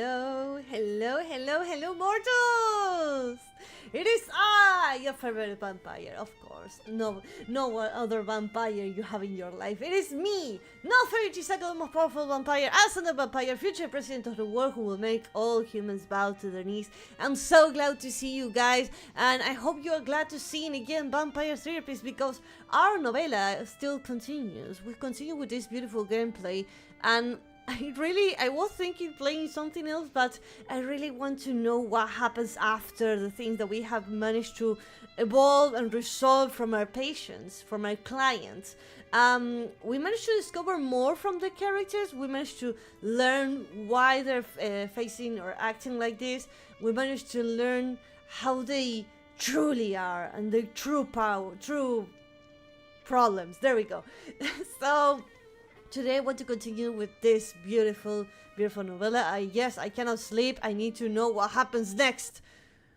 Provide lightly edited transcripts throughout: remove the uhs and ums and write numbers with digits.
hello, mortals! It is I, your favorite vampire, of course. No other vampire you have in your life. It is me, no 32nd most powerful vampire, as the vampire, future president of the world who will make all humans bow to their knees. I'm so glad to see you guys, and I hope you are glad to see again Vampire Therapist, because our novella still continues. We continue with this beautiful gameplay, and I was thinking playing something else, but I really want to know what happens after the things that we have managed to evolve and resolve from our patients, from our clients. We managed to discover more from the characters. We managed to learn why they're facing or acting like this. We managed to learn how they truly are and their true power, true problems. There we go. So today I want to continue with this beautiful novella. Yes, I cannot sleep. I need to know what happens next,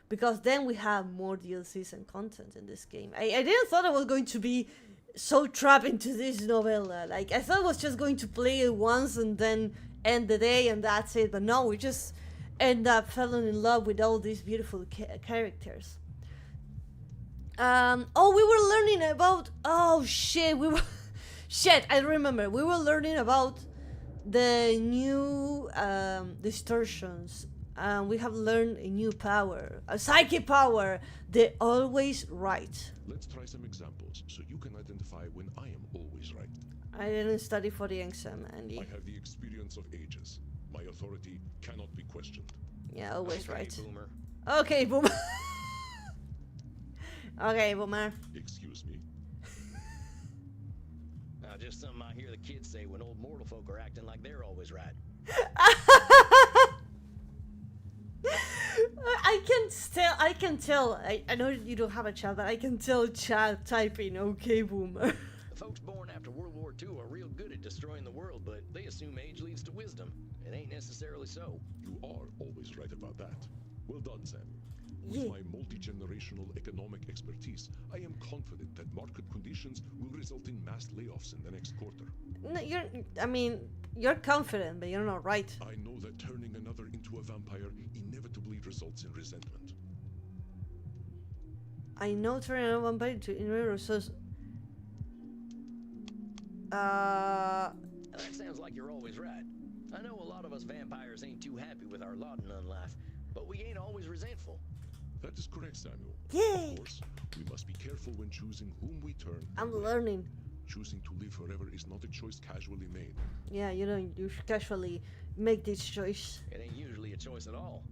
because then we have more DLCs and content in this game. I didn't thought I was going to be so trapped into this novella. Like, I thought I was just going to play it once and then end the day and that's it. But no, we just end up falling in love with all these beautiful characters. Oh, we were learning about... Oh, shit, we were... Shit, I remember. We were learning about the new distortions. We have learned a new power, a psychic power. They're always right. Let's try some examples so you can identify when I am always right. I didn't study for the exam, Andy. I have the experience of ages. My authority cannot be questioned. Yeah, always Okay, right. Boomer. Okay, Boomer. Okay, Boomer. Excuse me. Just something I hear the kids say when old mortal folk are acting like they're always right. I can tell. I know you don't have a child, but I can tell child typing. Okay, Boomer. The folks born after World War II are real good at destroying the world, but they assume age leads to wisdom. It ain't necessarily so. You are always right about that. Well done, Sam. With Yeah. my multi-generational economic expertise, I am confident that market conditions will result in mass layoffs in the next quarter. No, you're confident, but you're not right. I know that turning another into a vampire inevitably results in resentment. I know turning a vampire to in resources. That sounds like you're always right. I know a lot of us vampires ain't too happy with our lot in life, but we ain't always resentful. That is correct, Samuel. Yay! Of course, we must be careful when choosing whom we turn. I'm away. learning. Choosing to live forever is not a choice casually made. Yeah, you casually make this choice. It ain't usually a choice at all.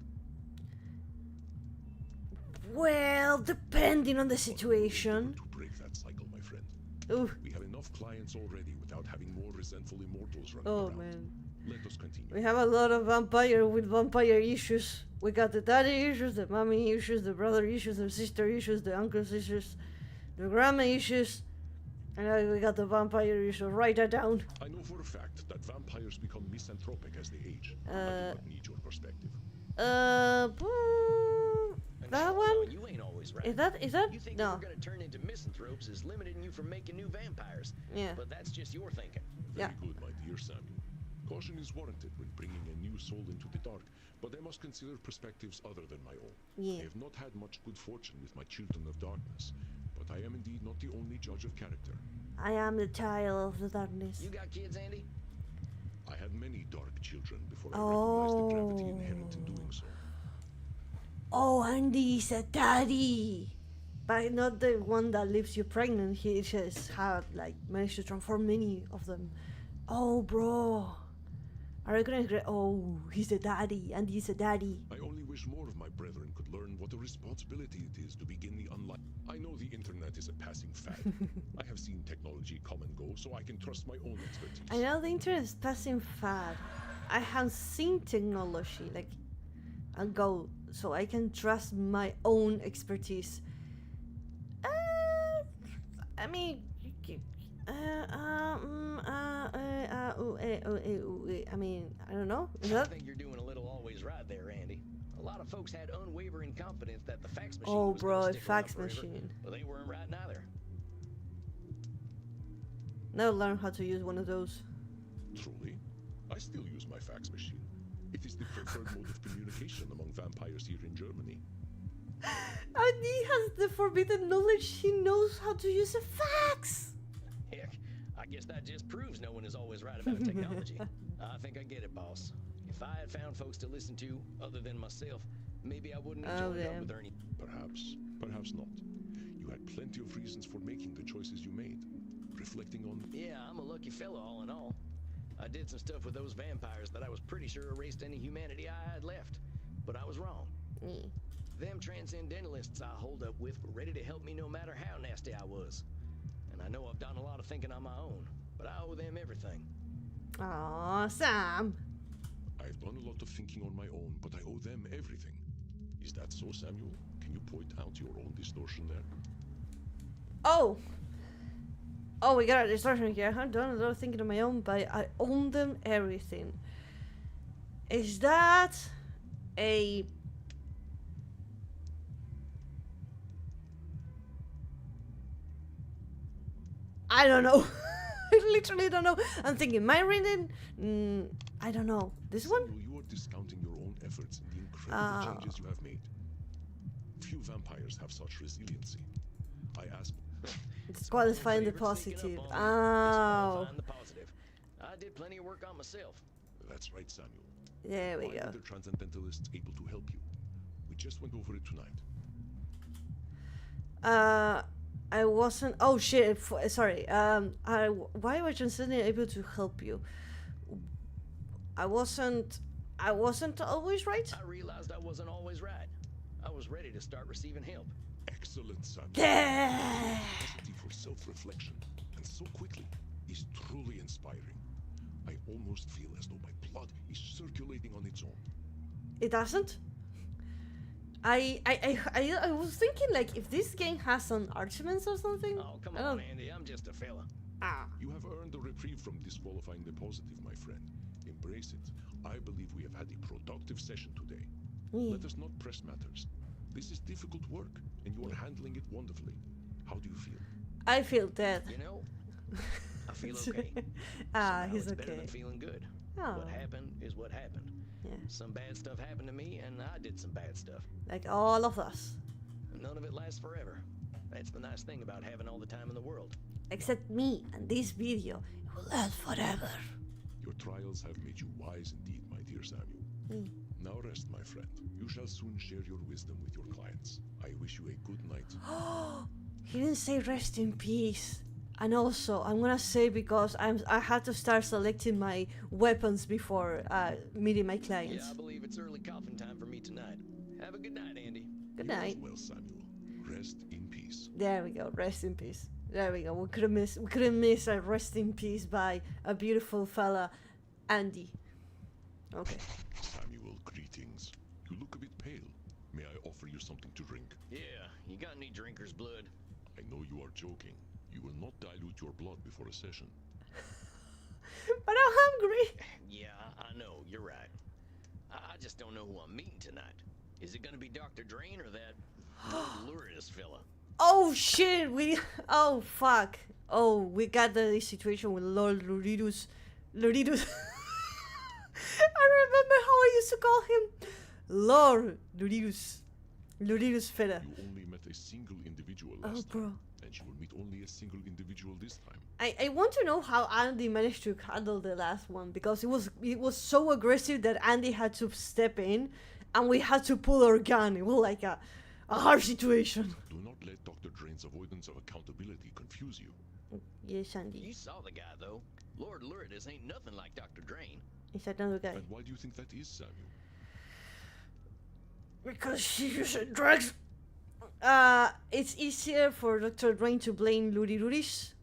Well, depending on the situation. To break that cycle, my friend. Ooh. We have enough clients already without having more resentful immortals running Oh around. man. Let us continue. We have a lot of vampire with vampire issues. We got the daddy issues, the mommy issues, the brother issues, the sister issues, the uncle issues, the grandma issues, and now we got the vampire issues. Write that down. I know for a fact that vampires become misanthropic as they age. I do not need your perspective. That No, one? you ain't always right. Is that You think no? we're gonna turn into misanthropes is limiting you from making new vampires. Yeah. But that's just your thinking. Yeah. Very good, my dear Samuel. Caution is warranted when bringing a new soul into the dark, but I must consider perspectives other than my own. Yeah. I have not had much good fortune with my children of darkness, but I am indeed not the only judge of character. I am the child of the darkness. You got kids, Andy? I had many dark children before I recognized the gravity inherent in doing so. Oh, Andy is a daddy, but not the one that leaves you pregnant. He just had managed to transform many of them. Oh, bro. I recognize. Oh, he's a daddy, and he's a daddy. I only wish more of my brethren could learn what a responsibility it is to begin the unlikely. I know the internet is a passing fad. I have seen technology come and go, so I can trust my own expertise. I know the internet is passing fad. I have seen technology go, so I can trust my own expertise. I mean, I mean, I don't know. Is I that? think you're doing a little always right there, Andy. A lot of folks had unwavering confidence that the fax machine Oh, was bro, gonna a stick around fax forever, machine. but they weren't right neither. Now learn how to use one of those. Truly, I still use my fax machine. It is the preferred mode of communication among vampires here in Germany. And he has the forbidden knowledge. He knows how to use a fax. Heck, I guess that just proves no one is always right about technology. I think I get it, boss. If I had found folks to listen to other than myself, maybe I wouldn't have joined up with Ernie. Perhaps, perhaps not. You had plenty of reasons for making the choices you made. Reflecting on... Yeah, I'm a lucky fella all in all. I did some stuff with those vampires that I was pretty sure erased any humanity I had left. But I was wrong. Them transcendentalists I hold up with were ready to help me no matter how nasty I was. And I know I've done a lot of thinking on my own, but I owe them everything. Aw, Sam. I've done a lot of thinking on my own, but I owe them everything. Is that so, Samuel? Can you point out your own distortion there? Oh, we got a distortion here. I've done a lot of thinking on my own, but I own them everything. Is that a... I don't know. I literally don't know. I'm thinking, my reading? I don't know. This one? Samuel, you are discounting your own efforts and the incredible changes you have made. Few vampires have such resiliency. I ask... It's qualifying the positive. Oh. The positive. I did plenty of work on myself. That's right, Samuel. There we Why go. were the transcendentalists able to help you? We just went over it tonight. I wasn't. Oh shit! Sorry. Why were transcendent able to help you? I wasn't always right. I realized I wasn't always right. I was ready to start receiving help. Excellent, Samuel. Yeah. Capacity for self-reflection, and so quickly, is truly inspiring. I almost feel as though my blood is circulating on its own. It doesn't. I was thinking, like, if this game has some arguments or something. Oh, come on, Andy. I'm just a fella. You have earned a reprieve from disqualifying the positive, my friend. Embrace it. I believe we have had a productive session today. Let us not press matters. This is difficult work, and you are handling it wonderfully. How do you feel? I feel dead. You know, I feel okay. He's it's okay. better than feeling good. Oh. What happened is what happened. Yeah. Some bad stuff happened to me, and I did some bad stuff. Like all of us. None of it lasts forever. That's the nice thing about having all the time in the world. Except me and this video. It will last forever. Your trials have made you wise indeed, my dear Samuel. Now rest, my friend. You shall soon share your wisdom with your clients. I wish you a good night. He didn't say rest in peace. And also, I'm gonna say, because I had to start selecting my weapons before meeting my clients. Yeah, I believe it's early coffin time for me tonight. Have a good night, Andy. Good You night. as well, Samuel. Rest in peace. There we go. Rest in peace. There we go. We couldn't miss a rest in peace by a beautiful fella, Andy. Okay. Samuel, greetings. You look a bit pale. May I offer you something to drink? Yeah, you got any drinker's blood? I know you are joking. You will not dilute your blood before a session. But I'm hungry. Yeah, I know, you're right. I just don't know who I'm meeting tonight. Is it gonna be Dr. Drain or that Lourdes fella? Oh shit! Oh fuck! Oh, we got the situation with Lord Loridus. I remember how I used to call him Lord Loridus fella. You only met a single individual Oh, last bro. time, and you will meet only a single individual this time. I want to know how Andy managed to handle the last one, because it was so aggressive that Andy had to step in, and we had to pull our gun. It was like a hard situation. Do not let Dr. Drain's avoidance of accountability confuse you. Yes, Andy. You saw the guy, though. Lord Lourdes ain't nothing like Dr. Drain. Is another guy? And why do you think that is, Samuel? Because she uses drugs. It's easier for Dr. Drain to blame Loridus.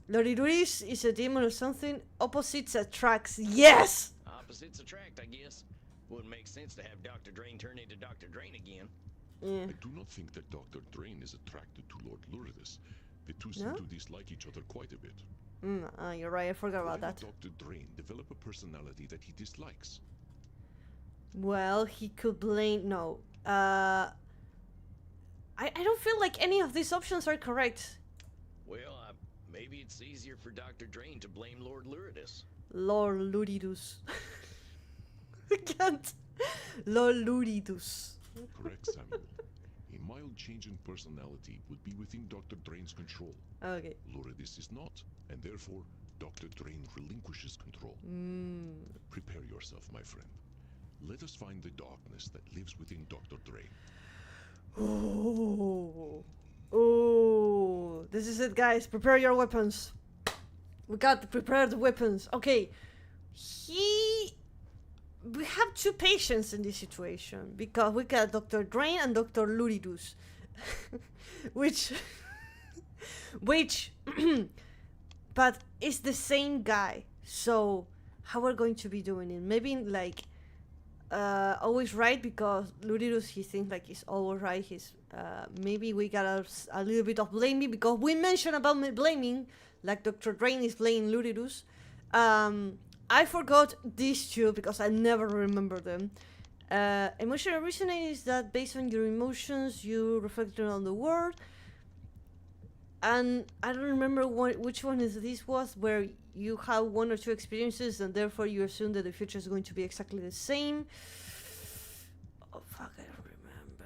Loridus is a demon or something. Opposites attracts. Yes! Opposites attract, I guess. Wouldn't make sense to have Dr. Drain turn into Dr. Drain again. Yeah. I do not think that Dr. Drain is attracted to Lord Lourdes. The two seem No? to dislike each other quite a bit. You're right, I forgot about Why that. would Dr. Drain develop a personality that he dislikes? Well, he could blame... No. I don't feel like any of these options are correct. Well, maybe it's easier for Dr. Drain to blame Lord Lourdes. Lord Loridus. I can't. Lord Luridus. Correct, Samuel. A mild change in personality would be within Dr. Drain's control. Okay. Luridus is not, and therefore Dr. Drain relinquishes control. Prepare yourself, my friend. Let us find the darkness that lives within Dr. Drain. Oh, this is it, guys. Prepare your weapons. We got to prepare the weapons. Okay. We have two patients in this situation because we got Dr. Drain and Dr. Luridus. which, but it's the same guy. So, how we're going to be doing it? Maybe like, always right because Luridus, he thinks like he's always right. Maybe we got a little bit of blaming because we mentioned about blaming, like Dr. Drain is blaming Luridus. I forgot these two because I never remember them. Emotional reasoning is that based on your emotions, you reflect on the world. And I don't remember which one this was, where you have one or two experiences and therefore you assume that the future is going to be exactly the same. Oh fuck, I don't remember.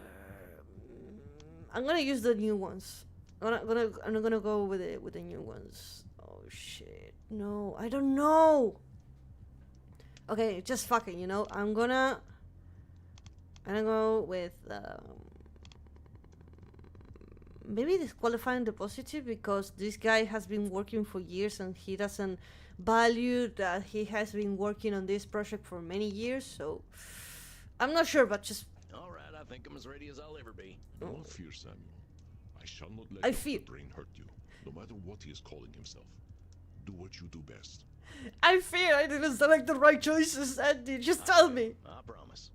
I'm gonna use the new ones. I'm gonna go with the new ones. Oh shit, no, I don't know. Okay, just fucking, you know. I'm gonna go with maybe disqualifying the positive because this guy has been working for years and he doesn't value that he has been working on this project for many years. So I'm not sure, but just. All right, I think I'm as ready as I'll ever be. No fear, Samuel. I shall not let Dr. Drain hurt you, no matter what he is calling himself. Do what you do best. I fear I didn't select the right choices, Andy. Just tell me. I promise.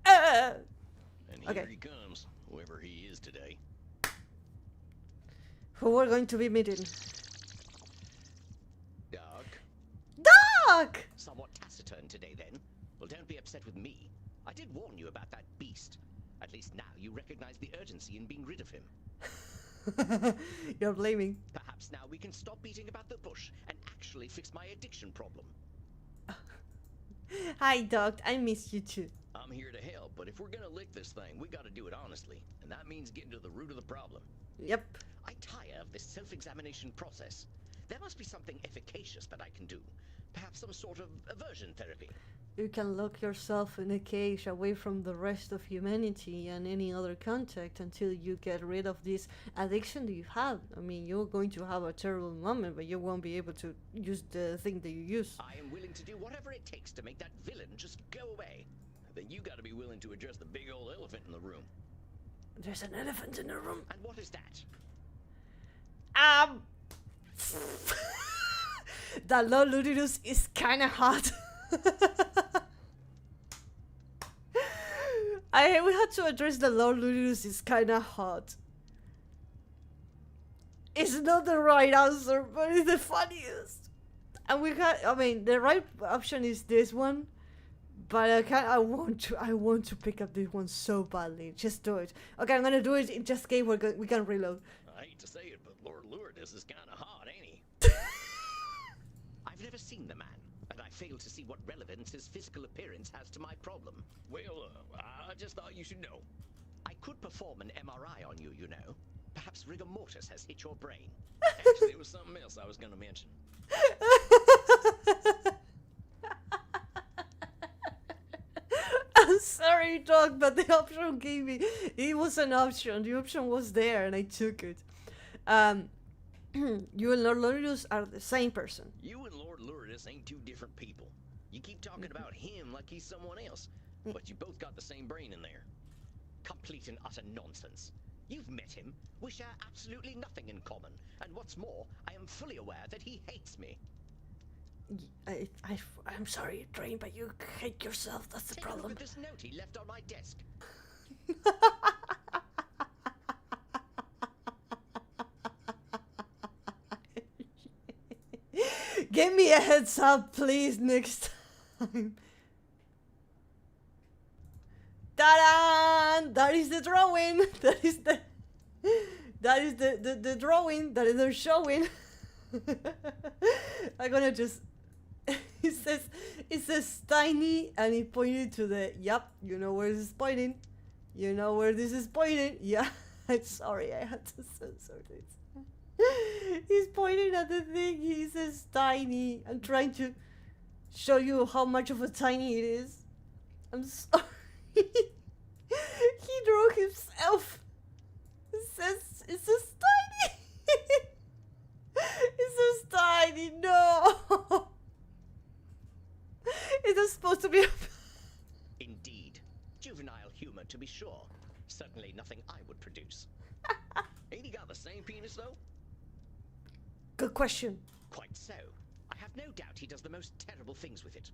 And here he comes, whoever he is today. Who we're going to be meeting? Doc! Somewhat taciturn today, then. Well, don't be upset with me. I did warn you about that beast. At least now you recognize the urgency in being rid of him. You're blaming. Perhaps now we can stop beating about the bush and actually fix my addiction problem. Hi, Doc. I miss you too. I'm here to help, but if we're gonna lick this thing, we gotta do it honestly. And that means getting to the root of the problem. Yep. I tire of this self-examination process. There must be something efficacious that I can do. Perhaps some sort of aversion therapy. You can lock yourself in a cage away from the rest of humanity and any other contact until you get rid of this addiction that you have. I mean, you're going to have a terrible moment, but you won't be able to use the thing that you use. I am willing to do whatever it takes to make that villain just go away. Then you gotta be willing to address the big old elephant in the room. There's an elephant in the room. And what is that? That Lord Luridus is kinda hot. We had to address the Lord Luridus is kinda hot. It's not the right answer, but it's the funniest. And the right option is this one, but I want to pick up this one so badly. Just do it. Okay, I'm gonna do it in just case we can reload. I hate to say it, but Lord Luridus is kinda hot, ain't he? I've never seen the man, and I fail to see what relevance his physical appearance has to my problem. Well, I just thought you should know. I could perform an MRI on you, you know. Perhaps rigor mortis has hit your brain. Actually, it was something else I was gonna mention. I'm sorry, Doc, but the option gave me. It was an option. The option was there, and I took it. You and Lord Luridus are the same person. You and Lord Luridus ain't two different people. You keep talking about him like he's someone else, but you both got the same brain in there. Complete and utter nonsense. You've met him. We share absolutely nothing in common. And what's more, I am fully aware that he hates me. I'm sorry, Drain, but you hate yourself. That's the problem. Take a look at this note he left on my desk. Give me a heads up, please, next time. Ta-da! That is the drawing. That is the drawing that they're showing. I'm gonna just it says tiny, and he pointed to the, yep, you know where this is pointing. You know where this is pointing. Yeah, I'm sorry, I had to censor this. He's pointing at the thing, he says tiny. I'm trying to show you how much of a tiny it is. I'm sorry. He drew himself. It says tiny. It says tiny, no. Is this supposed to be Indeed. Juvenile humor, to be sure. Certainly nothing I would produce. Ain't he got the same penis, though? Good question. Quite so. I have no doubt he does the most terrible things with it.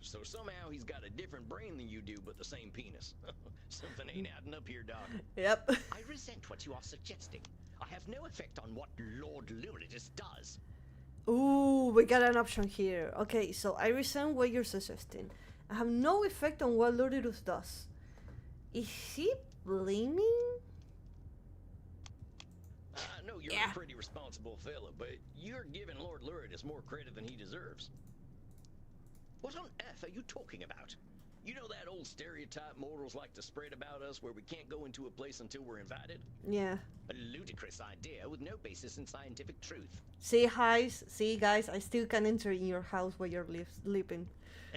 So somehow he's got a different brain than you do, but the same penis. Something ain't adding up here, Doc. Yep. I resent what you are suggesting. I have no effect on what Lord Luridus does. Ooh, we got an option here. Okay, so I resent what you're suggesting. I have no effect on what Luridus does. Is he blaming? I know you're a pretty responsible fella, but you're giving Lord Luridus more credit than he deserves. What on earth are you talking about? You know that old stereotype mortals like to spread about us where we can't go into a place until we're invited? Yeah. A ludicrous idea with no basis in scientific truth. See, guys, I still can enter in your house where you're sleeping.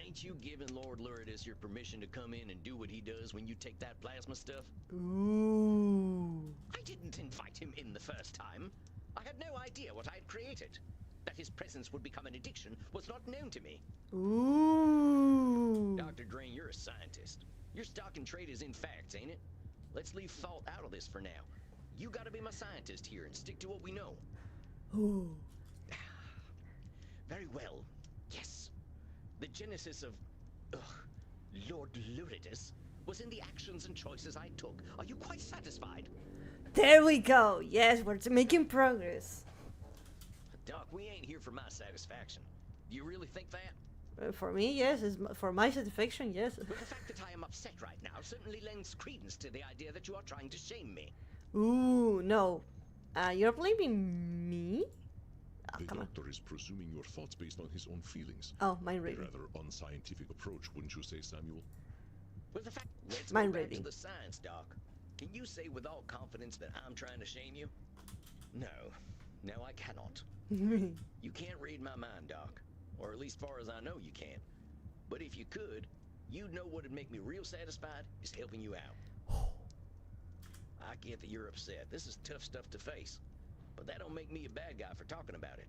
Ain't you giving Lord Luridus your permission to come in and do what he does when you take that plasma stuff? Ooh. I didn't invite him in the first time. I had no idea what I'd created. That his presence would become an addiction was not known to me. Ooh. Dr. Drain, you're a scientist. Your stock and trade is in facts, ain't it? Let's leave thought out of this for now. You gotta be my scientist here and stick to what we know. Ooh. Very well. Yes. The genesis of Lord Luridus was in the actions and choices I took. Are you quite satisfied? There we go. Yes, we're making progress. Doc, we ain't here for my satisfaction. Do you really think that? For me, yes. For my satisfaction, yes. But the fact that I am upset right now certainly lends credence to the idea that you are trying to shame me. Ooh, no. You're blaming me? Oh, The come on. doctor is presuming your thoughts based on his own feelings. Oh, mind A reading. rather unscientific approach, wouldn't you say, Samuel? With the fact, let's Mind go back reading. to the science, Doc. Can you say with all confidence that I'm trying to shame you? No, I cannot. You can't read my mind, Doc. Or at least far as I know you can't. But if you could, you'd know what'd make me real satisfied is helping you out. I get that you're upset. This is tough stuff to face. But that don't make me a bad guy for talking about it.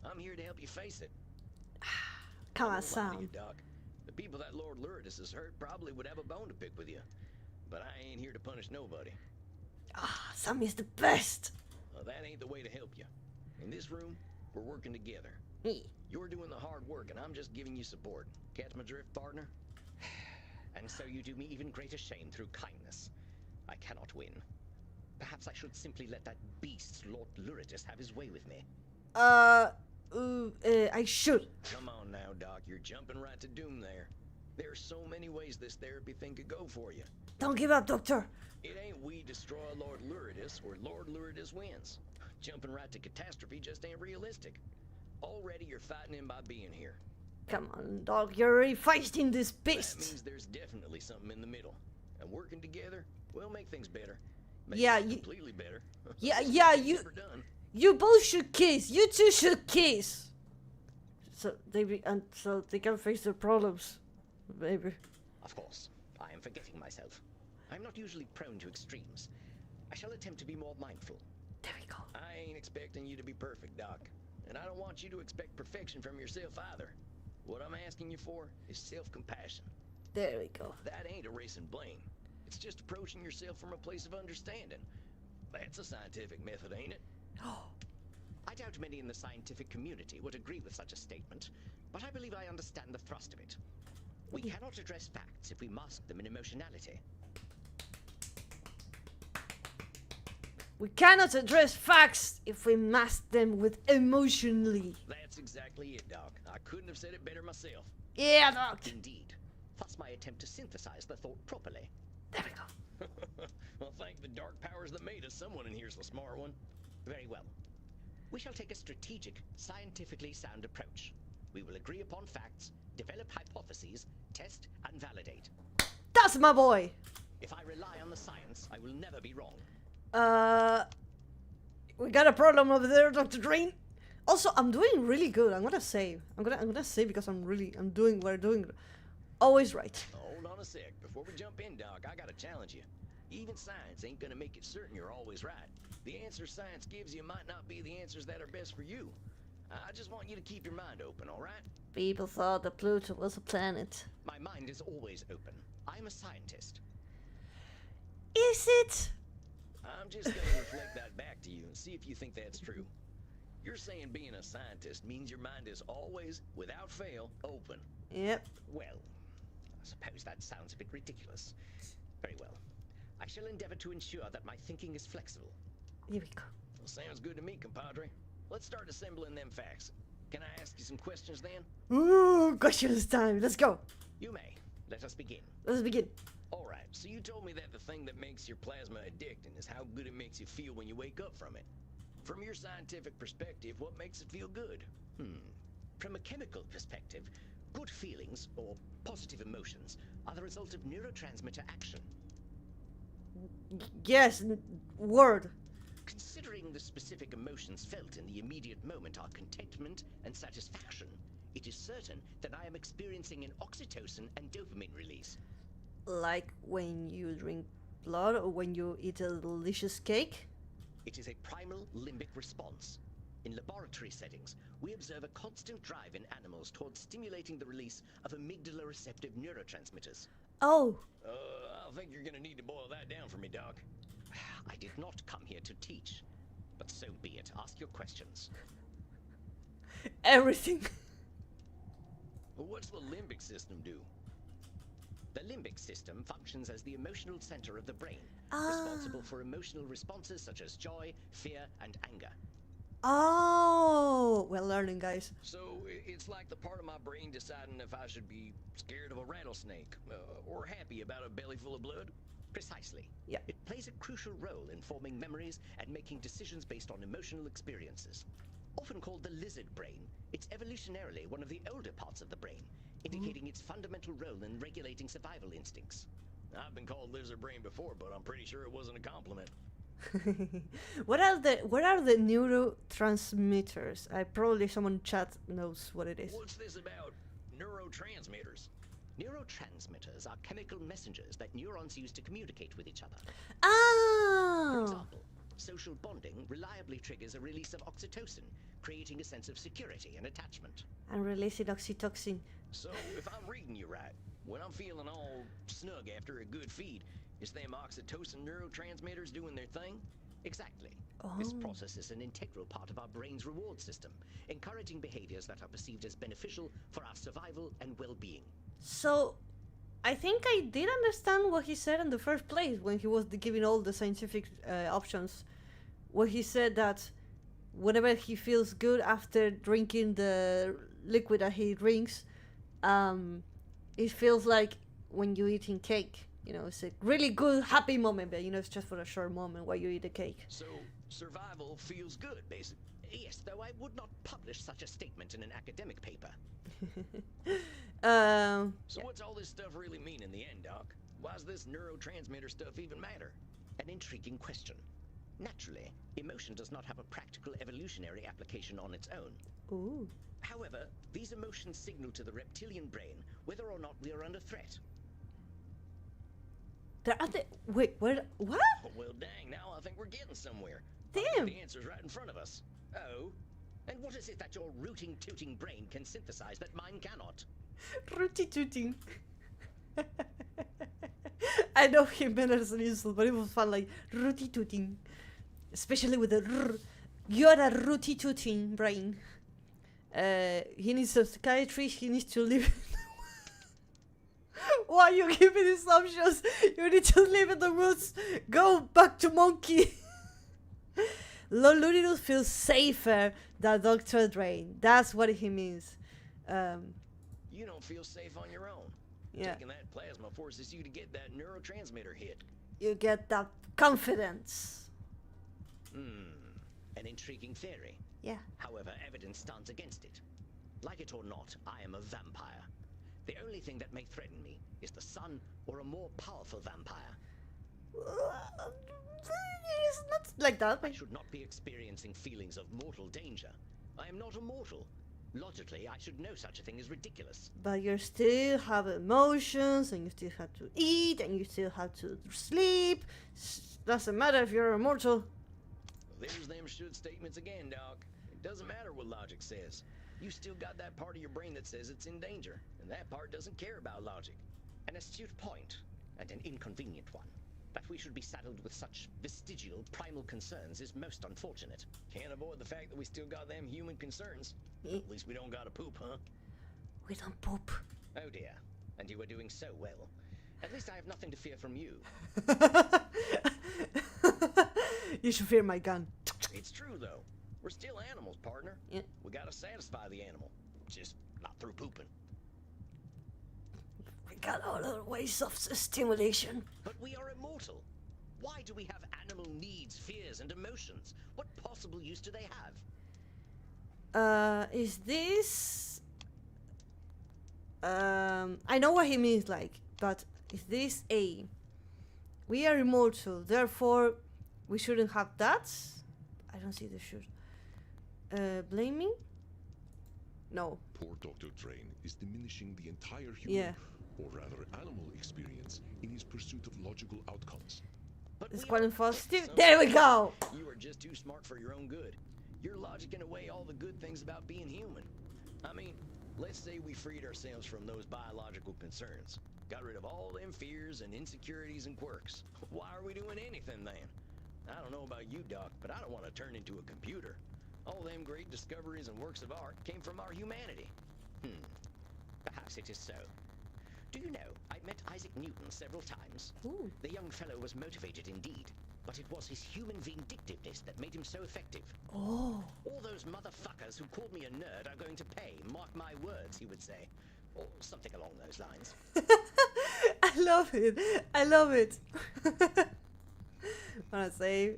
I'm here to help you face it. Come on, I won't lie to you, Sam. Doc. The people that Lord Luridus has hurt probably would have a bone to pick with you. But I ain't here to punish nobody. Ah, Sam is the best. Well, that ain't the way to help you. In this room, we're working together. Me. You're doing the hard work, and I'm just giving you support. Catch my drift, partner? And so you do me even greater shame through kindness. I cannot win. Perhaps I should simply let that beast, Lord Luridus, have his way with me. I should. Come on now, Doc. You're jumping right to doom there. There are so many ways this therapy thing could go for you. Don't give up, Doctor. It ain't we destroy Lord Luridus or Lord Luridus wins. Jumping right to catastrophe just ain't realistic. Already you're fighting him by being here. Come on, dog. You're already fighting this That beast. means there's definitely something in the middle. And working together, we'll make things better. Maybe Yeah, not you- completely better. Yeah, It's yeah, nothing you- never done. You both should kiss. You two should kiss. So they can face their problems, maybe. Of course, I am forgetting myself. I'm not usually prone to extremes. I shall attempt to be more mindful. There we go. I ain't expecting you to be perfect, Doc. And I don't want you to expect perfection from yourself either. What I'm asking you for is self-compassion. There we go. That ain't erasing blame. It's just approaching yourself from a place of understanding. That's a scientific method, ain't it? I doubt many in the scientific community would agree with such a statement, but I believe I understand the thrust of it. We cannot address facts if we mask them in emotionality. We cannot address facts if we mask them with emotionally. That's exactly it, Doc. I couldn't have said it better myself. Yeah, Doc. Indeed. Thus my attempt to synthesize the thought properly. There we go. Well, thank the dark powers that made us. Someone in here's the smart one. Very well. We shall take a strategic, scientifically sound approach. We will agree upon facts, develop hypotheses, test and validate. That's my boy. If I rely on the science, I will never be wrong. We got a problem over there, Dr. Drain. Also, I'm doing really good. I'm gonna say because we're doing always right. Hold on a sec. Before we jump in, Doc, I gotta challenge you. Even science ain't gonna make it certain you're always right. The answers science gives you might not be the answers that are best for you. I just want you to keep your mind open, all right? People thought that Pluto was a planet. My mind is always open. I'm a scientist. Is it? I'm just gonna reflect that back to you and see if you think that's true. You're saying being a scientist means your mind is always, without fail, open. Yep. Well, I suppose that sounds a bit ridiculous. Very well. I shall endeavor to ensure that my thinking is flexible. Here we go. Well, sounds good to me, compadre. Let's start assembling them facts. Can I ask you some questions then? Ooh, questions time. Let's go. You may. Let us begin. Let's begin. All right, so you told me that the thing that makes your plasma addicting is how good it makes you feel when you wake up from it. From your scientific perspective, what makes it feel good? From a chemical perspective, good feelings, or positive emotions, are the result of neurotransmitter action. Yes, word. Considering the specific emotions felt in the immediate moment are contentment and satisfaction, it is certain that I am experiencing an oxytocin and dopamine release. Like when you drink blood or when you eat a delicious cake? It is a primal limbic response. In laboratory settings, we observe a constant drive in animals towards stimulating the release of amygdala-receptive neurotransmitters. Oh. I think you're gonna need to boil that down for me, Doc. I did not come here to teach, but so be it. Ask your questions. Everything. What's the limbic system do? The limbic system functions as the emotional center of the brain, responsible for emotional responses such as joy, fear, and anger. Oh, we're learning, guys. So it's like the part of my brain deciding if I should be scared of a rattlesnake or happy about a belly full of blood? Precisely. Yeah. It plays a crucial role in forming memories and making decisions based on emotional experiences. Often called the lizard brain, it's evolutionarily one of the older parts of the brain, indicating its fundamental role in regulating survival instincts. I've been called lizard brain before, but I'm pretty sure it wasn't a compliment. What are the neurotransmitters? Probably someone in chat knows what it is. What's this about neurotransmitters? Neurotransmitters are chemical messengers that neurons use to communicate with each other. For Oh. example, social bonding reliably triggers a release of oxytocin, creating a sense of security and attachment. And releasing oxytocin. So, if I'm reading you right, when I'm feeling all snug after a good feed, is them oxytocin neurotransmitters doing their thing? Exactly. This process is an integral part of our brain's reward system, encouraging behaviors that are perceived as beneficial for our survival and well-being. So, I think I did understand what he said in the first place when he was giving all the scientific options. Where he said that whenever he feels good after drinking the liquid that he drinks, it feels like when you're eating cake. You know, it's a really good, happy moment, but you know, it's just for a short moment while you eat a cake. So, survival feels good, basically. Yes, though I would not publish such a statement in an academic paper. So what's all this stuff really mean in the end, Doc? Why does this neurotransmitter stuff even matter? An intriguing question. Naturally, emotion does not have a practical evolutionary application on its own. Ooh. However, these emotions signal to the reptilian brain whether or not we are under threat. Wait, what? What? Oh, well, dang, now I think we're getting somewhere. Damn. The answer's right in front of us. Oh? And what is it that your rooting, tooting brain can synthesize that mine cannot? Rooty tooting. I know he meant it as an insult, but it was fun, like rooty tooting. Especially with the rrr. You're a rooty tooting brain. He needs a psychiatrist, he needs to live. Why are you giving these options? You need to live in the woods. Go back to monkey. Loludinus feels safer than Dr. Drain. That's what he means. You don't feel safe on your own. Yeah. Taking that plasma forces you to get that neurotransmitter hit. You get that confidence. An intriguing theory. Yeah. However, evidence stands against it. Like it or not, I am a vampire. The only thing that may threaten me is the sun or a more powerful vampire. It's not like that. I should not be experiencing feelings of mortal danger. I am not immortal. Logically, I should know such a thing is ridiculous. But you still have emotions, and you still have to eat, and you still have to sleep. Doesn't matter if you're immortal. There's them should statements again, Doc. It doesn't matter what logic says. You still got that part of your brain that says it's in danger, and that part doesn't care about logic. An astute point, and an inconvenient one. That we should be saddled with such vestigial, primal concerns is most unfortunate. Can't avoid the fact that we still got them human concerns. At least we don't gotta poop, huh? We don't poop. Oh dear. And you are doing so well. At least I have nothing to fear from you. You should fear my gun. It's true, though. We're still animals, partner. Yeah. We gotta satisfy the animal. Just not through pooping. We got other ways of stimulation. But we are immortal. Why do we have animal needs, fears, and emotions? What possible use do they have? Is this... I know what he means, like, but is this a... We are immortal, therefore we shouldn't have that? I don't see the should. Blaming? No. Poor Dr. Drain is diminishing the entire human, or rather animal experience in his pursuit of logical outcomes. But It's we quite are- positive. So- There we go! You are just too smart for your own good. You're logicking away all the good things about being human. I mean, let's say we freed ourselves from those biological concerns. Got rid of all them fears and insecurities and quirks. Why are we doing anything then? I don't know about you, Doc, but I don't want to turn into a computer. All them great discoveries and works of art came from our humanity. Perhaps it is so. Do you know, I've met Isaac Newton several times. Ooh. The young fellow was motivated indeed, but it was his human vindictiveness that made him so effective. Oh. All those motherfuckers who called me a nerd are going to pay, mark my words, he would say. Or something along those lines. I love it. I love it. When I say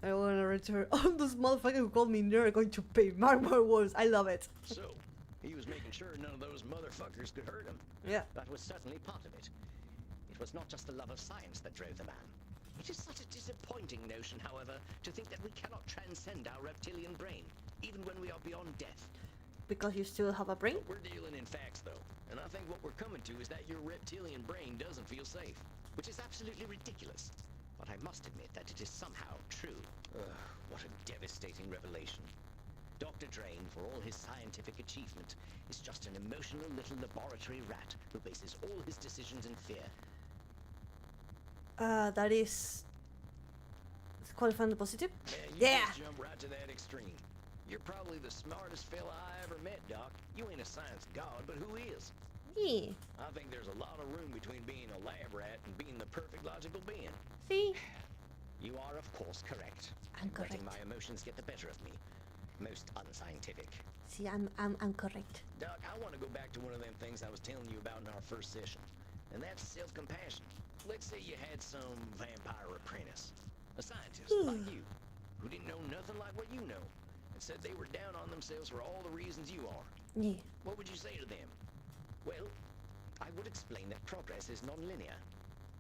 I want to return, all those motherfuckers who called me nerd are going to pay. Mark my words. I love it. So, he was making sure none of those motherfuckers could hurt him. Yeah. That was certainly part of it. It was not just the love of science that drove the man. It is such a disappointing notion, however, to think that we cannot transcend our reptilian brain, even when we are beyond death. Because you still have a brain? We're dealing in facts, though, and I think what we're coming to is that your reptilian brain doesn't feel safe, which is absolutely ridiculous. But I must admit that it is somehow true. What a devastating revelation. Dr. Drain, for all his scientific achievement, is just an emotional little laboratory rat who bases all his decisions in fear. That is qualifying the positive? You Yeah. just jump right to that extreme. You're probably the smartest fella I ever met, Doc. You ain't a science god, but who is? Yeah. I think there's a lot of room between being a lab rat and being the perfect logical being. See? You are, of course, correct. I'm Letting correct. my emotions get the better of me. Most unscientific. See, I'm correct. Doc, I want to go back to one of them things I was telling you about in our first session. And that's self-compassion. Let's say you had some vampire apprentice. A scientist like you. Who didn't know nothing like what you know. And said they were down on themselves for all the reasons you are. Yeah. What would you say to them? Well, I would explain that progress is non-linear.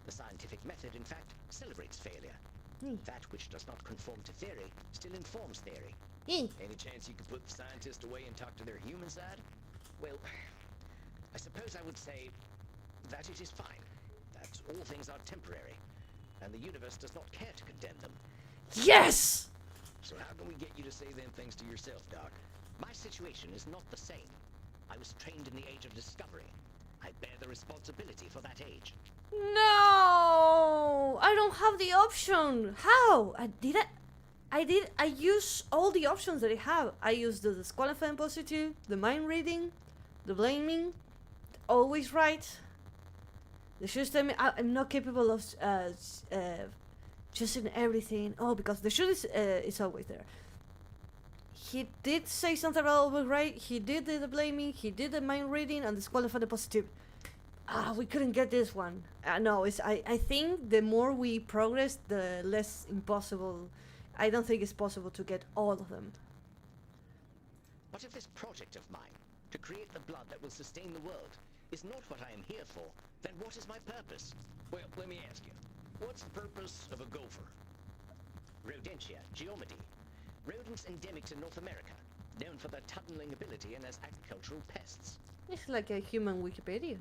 The scientific method, in fact, celebrates failure. That which does not conform to theory still informs theory. Yeah. Any chance you could put the scientist away and talk to their human side? Well, I suppose I would say that it is fine. That all things are temporary. And the universe does not care to condemn them. Yes! So how can we get you to say them things to yourself, Doc? My situation is not the same. I was trained in the age of discovery. I bear the responsibility for that age. No! I don't have the option. How? I use all the options that I have. I use the disqualifying positive, the mind reading, the blaming, always right. The should tell me I'm not capable of choosing everything. Oh, because the should is always there. He did say something about always right. He did the blaming. He did the mind reading and disqualify the positive. We couldn't get this one. No, I think the more we progress, the less impossible. I don't think it's possible to get all of them. What if this project of mine, to create the blood that will sustain the world, is not what I am here for, then what is my purpose? Well, let me ask you. What's the purpose of a gopher? Rodentia, geomedy. Rodents endemic to North America, known for their tunneling ability and as agricultural pests. It's like a human Wikipedia.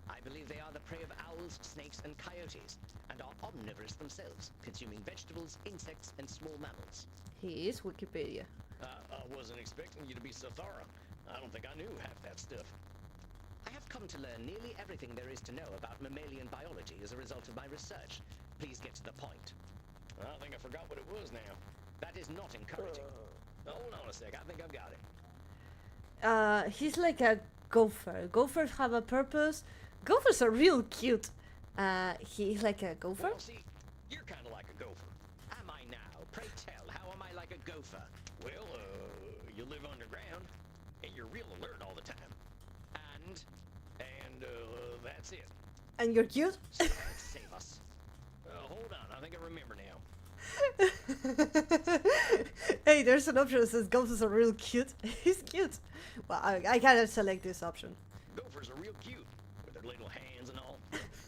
I believe they are the prey of owls, snakes, and coyotes, and are omnivorous themselves, consuming vegetables, insects, and small mammals. He is Wikipedia. I wasn't expecting you to be so thorough. I don't think I knew half that stuff. I have come to learn nearly everything there is to know about mammalian biology as a result of my research. Please get to the point. I think I forgot what it was now. That is not encouraging. Hold on a sec, I think I've got it. He's like a gopher. Gophers have a purpose. Gophers are real cute. He's like a gopher? Well, see, you're kind of like a gopher. Am I now? Pray tell, how am I like a gopher? Well, you live underground, and you're real alert all the time. And that's it. And you're cute? Save us. Hold on, I think I remember now. Hey, there's an option that says gophers are real cute. He's cute. Well, I gotta select this option. Gophers are real cute, with their little hands and all.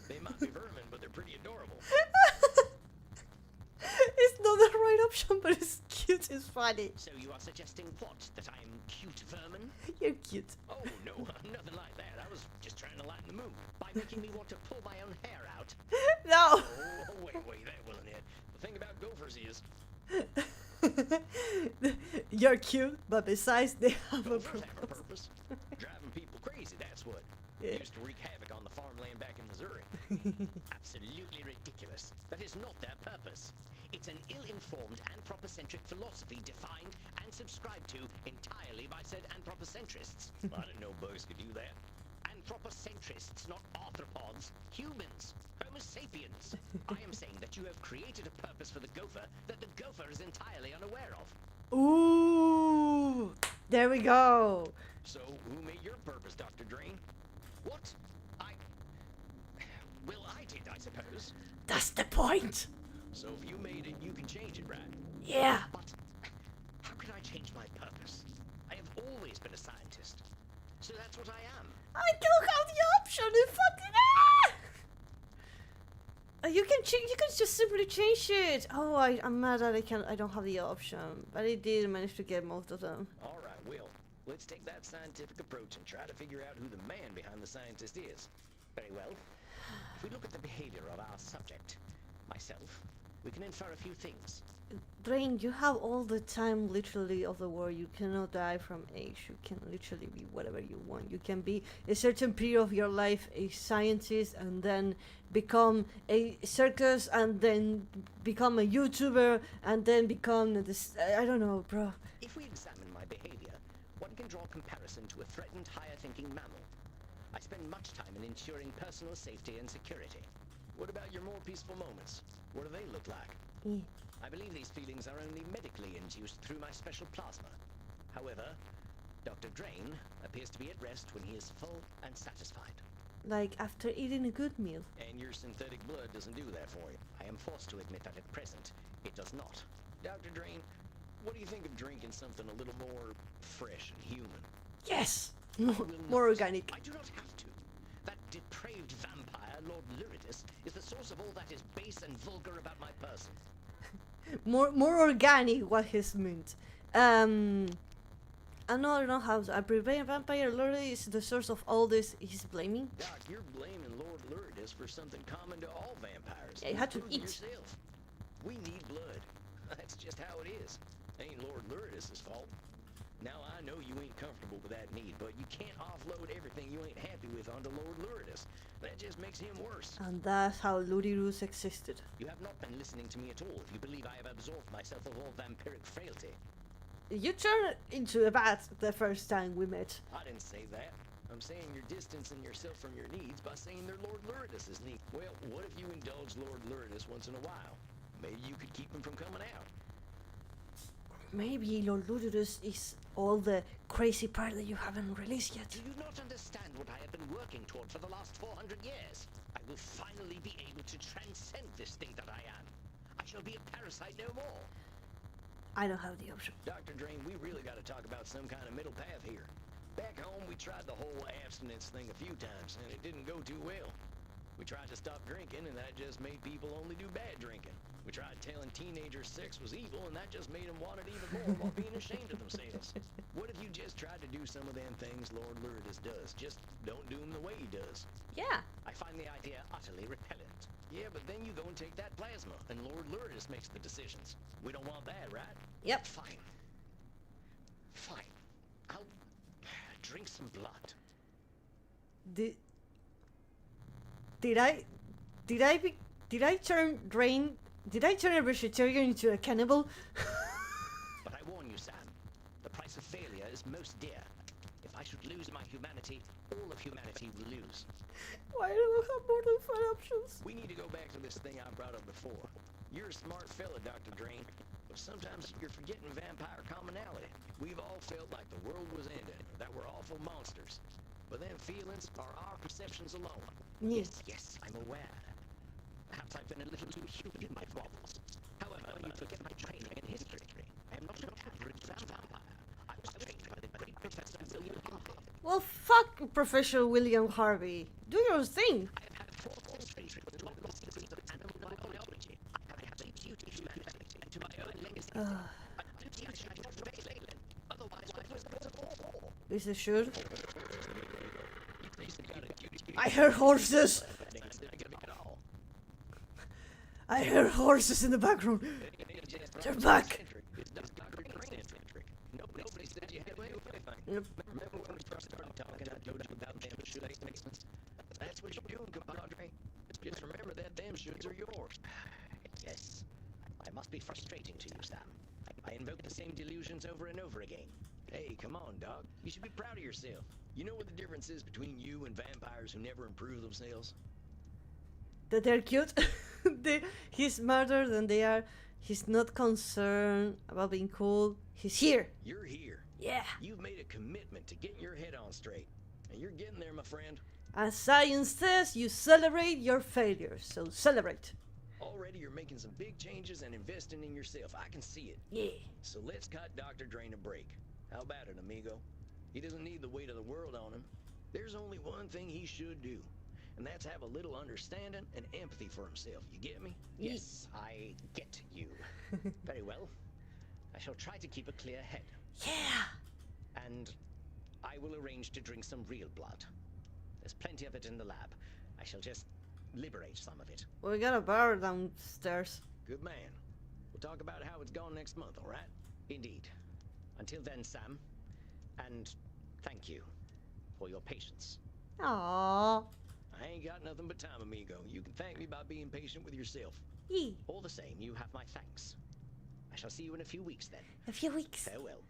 They might be vermin, but they're pretty adorable. It's not the right option, but it's cute. It's funny. So you are suggesting what? That I'm cute vermin? You're cute. Oh, no, nothing like that. I was just trying to lighten the mood by making me want to pull my own hair out. No. Oh, wait, that wasn't it. The thing about gophers is... You're cute, but besides, they have a Gophers have a purpose. purpose. Driving people crazy, that's what. Yeah. Used to wreak havoc on the farmland back in Missouri. Absolutely ridiculous. That is not their purpose. It's an ill-informed anthropocentric philosophy defined and subscribed to entirely by said anthropocentrists. I didn't know bugs could do that. Anthropocentrists, not arthropods. Humans. Homo sapiens. I am saying that you have created a purpose for the gopher that the gopher is entirely unaware of. Ooh, there we go. So, who made your purpose, Dr. Drain? What? Well, I did, I suppose. That's the point. So if you made it, you can change it, right? Yeah. But how can I change my purpose? I have always been a scientist. So that's what I am. I don't have the option. You fucking you can change. You can just simply change it. Oh, I'm mad that I don't have the option, but I did manage to get most of them. All right, Will. Let's take that scientific approach and try to figure out who the man behind the scientist is. Very well. If we look at the behavior of our subject, myself, we can infer a few things. Drain, you have all the time literally of the world. You cannot die from age. You can literally be whatever you want. You can be a certain period of your life a scientist and then become a circus and then become a YouTuber and then become this. I don't know, bro. If we examine my behavior, one can draw comparison to a threatened higher-thinking mammal. I spend much time in ensuring personal safety and security. What about your more peaceful moments? What do they look like? Yeah. I believe these feelings are only medically induced through my special plasma. However, Dr. Drain appears to be at rest when he is full and satisfied. Like after eating a good meal. And your synthetic blood doesn't do that for you. I am forced to admit that at present, it does not. Dr. Drain, what do you think of drinking something a little more fresh and human? Yes! I will More not. organic. I do not have to. That depraved vampire, Lord Luridus, is the source of all that is base and vulgar about my person. More organic what he's meant. I don't know how a prevent vampire literally is the source of all this he's blaming. Doc, you're blaming Lord Luridus for something common to all vampires. Yeah, you had to including eat. yourself. We need blood. That's just how it is. Ain't Lord Luridus's fault. Now I know you ain't comfortable with that need, but you can't offload everything you ain't happy with onto Lord Luridus. That just makes him worse. And that's how Luridus existed. You have not been listening to me at all if you believe I have absolved myself of all vampiric frailty. You turned into a bat the first time we met. I didn't say that. I'm saying you're distancing yourself from your needs by saying they're Lord Luridus's needs. Well, what if you indulge Lord Luridus once in a while? Maybe you could keep him from coming out. Maybe Lord Luridus is all the crazy part that you haven't released yet. Do you not understand what I have been working toward for the last 400 years? I will finally be able to transcend this thing that I am. I shall be a parasite no more. I don't have the option. Dr. Drain, we really got to talk about some kind of middle path here. Back home, we tried the whole abstinence thing a few times, and it didn't go too well. We tried to stop drinking, and that just made people only do bad drinking. We tried telling teenagers sex was evil, and that just made them want it even more while being ashamed of themselves. What if you just tried to do some of them things Lord Lourdes does? Just don't do them the way he does. Yeah. I find the idea utterly repellent. Yeah, but then you go and take that plasma, and Lord Lourdes makes the decisions. We don't want that, right? Yep. Fine. Fine. I'll drink some blood. Did I turn a vegetarian into a cannibal? But I warn you, Sam, the price of failure is most dear. If I should lose my humanity, all of humanity will lose. Why do I have more than 5 options? We need to go back to this thing I brought up before. You're a smart fella, Dr. Drain, but sometimes you're forgetting vampire commonality. We've all felt like the world was ending, that we're awful monsters. But then feelings are our perceptions alone. Yes, I'm aware. Perhaps I've been a little too human in my problems. However, you forget my training in history. I am not an average vampire. I was trained by the great Professor William Harvey. Well, fuck Professor William Harvey. Do your thing. I have had 4 false treatments to my lost degrees of animal biology. I have a duty to humanity and to my own legacy. A duty I should not fail in. Otherwise, I was going to fall. Is it sure? I heard horses. I heard horses in the background. They're back. Nobody said you had to do anything. Yep. Remember when we first started talking, I told you about them should experiments? That's what you're doing, compadre. Just remember that them shoulds are yours. Yes. I must be frustrating to you, Sam. I invoke the same delusions over and over again. Hey, come on, dog. You should be proud of yourself. You know what the difference is between you and vampires who never improve themselves? That they're cute. He's smarter than they are. He's not concerned about being cool. He's here. You're here. Yeah. You've made a commitment to getting your head on straight. And you're getting there, my friend. As science says, you celebrate your failures. So celebrate. Already you're making some big changes and investing in yourself. I can see it. Yeah. So let's cut Dr. Drain a break. How about it, amigo? He doesn't need the weight of the world on him. There's only one thing he should do, and that's have a little understanding and empathy for himself. You get me? Yes, I get you. Very well. I shall try to keep a clear head. Yeah. And I will arrange to drink some real blood. There's plenty of it in the lab. I shall just liberate some of it. We got a bar downstairs. Good man. We'll talk about how it's gone next month, all right? Indeed. Until then, Sam, and thank you for your patience. Aww. I ain't got nothing but time, amigo. You can thank me by being patient with yourself. Yee. All the same, you have my thanks. I shall see you in a few weeks then. A few weeks. Farewell.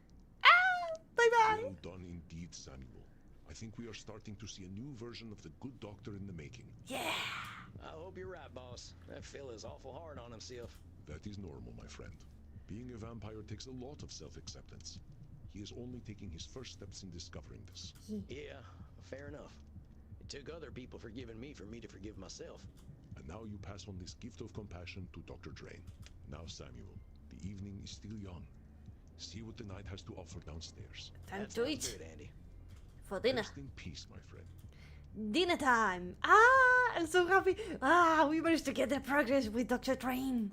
Ah, bye-bye. Well done indeed, Samuel. I think we are starting to see a new version of the good doctor in the making. Yeah. I hope you're right, boss. That fella's awful hard on himself. That is normal, my friend. Being a vampire takes a lot of self-acceptance. He is only taking his first steps in discovering this. Yeah, fair enough. It took other people forgiving me for me to forgive myself. And now you pass on this gift of compassion to Dr. Drain. Now, Samuel, the evening is still young. See what the night has to offer downstairs. Time That to sounds eat. good, Andy. For dinner. Rest in peace, my friend. Dinner time. Ah, I'm so happy. Ah, we managed to get the progress with Dr. Drain.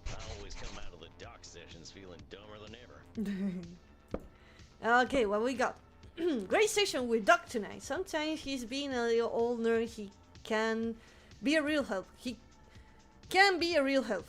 I always come out of the doc sessions feeling dumber than ever. Okay, what we got? Great session with Doc tonight. Sometimes he's being a little older. He can be a real help. He can be a real help.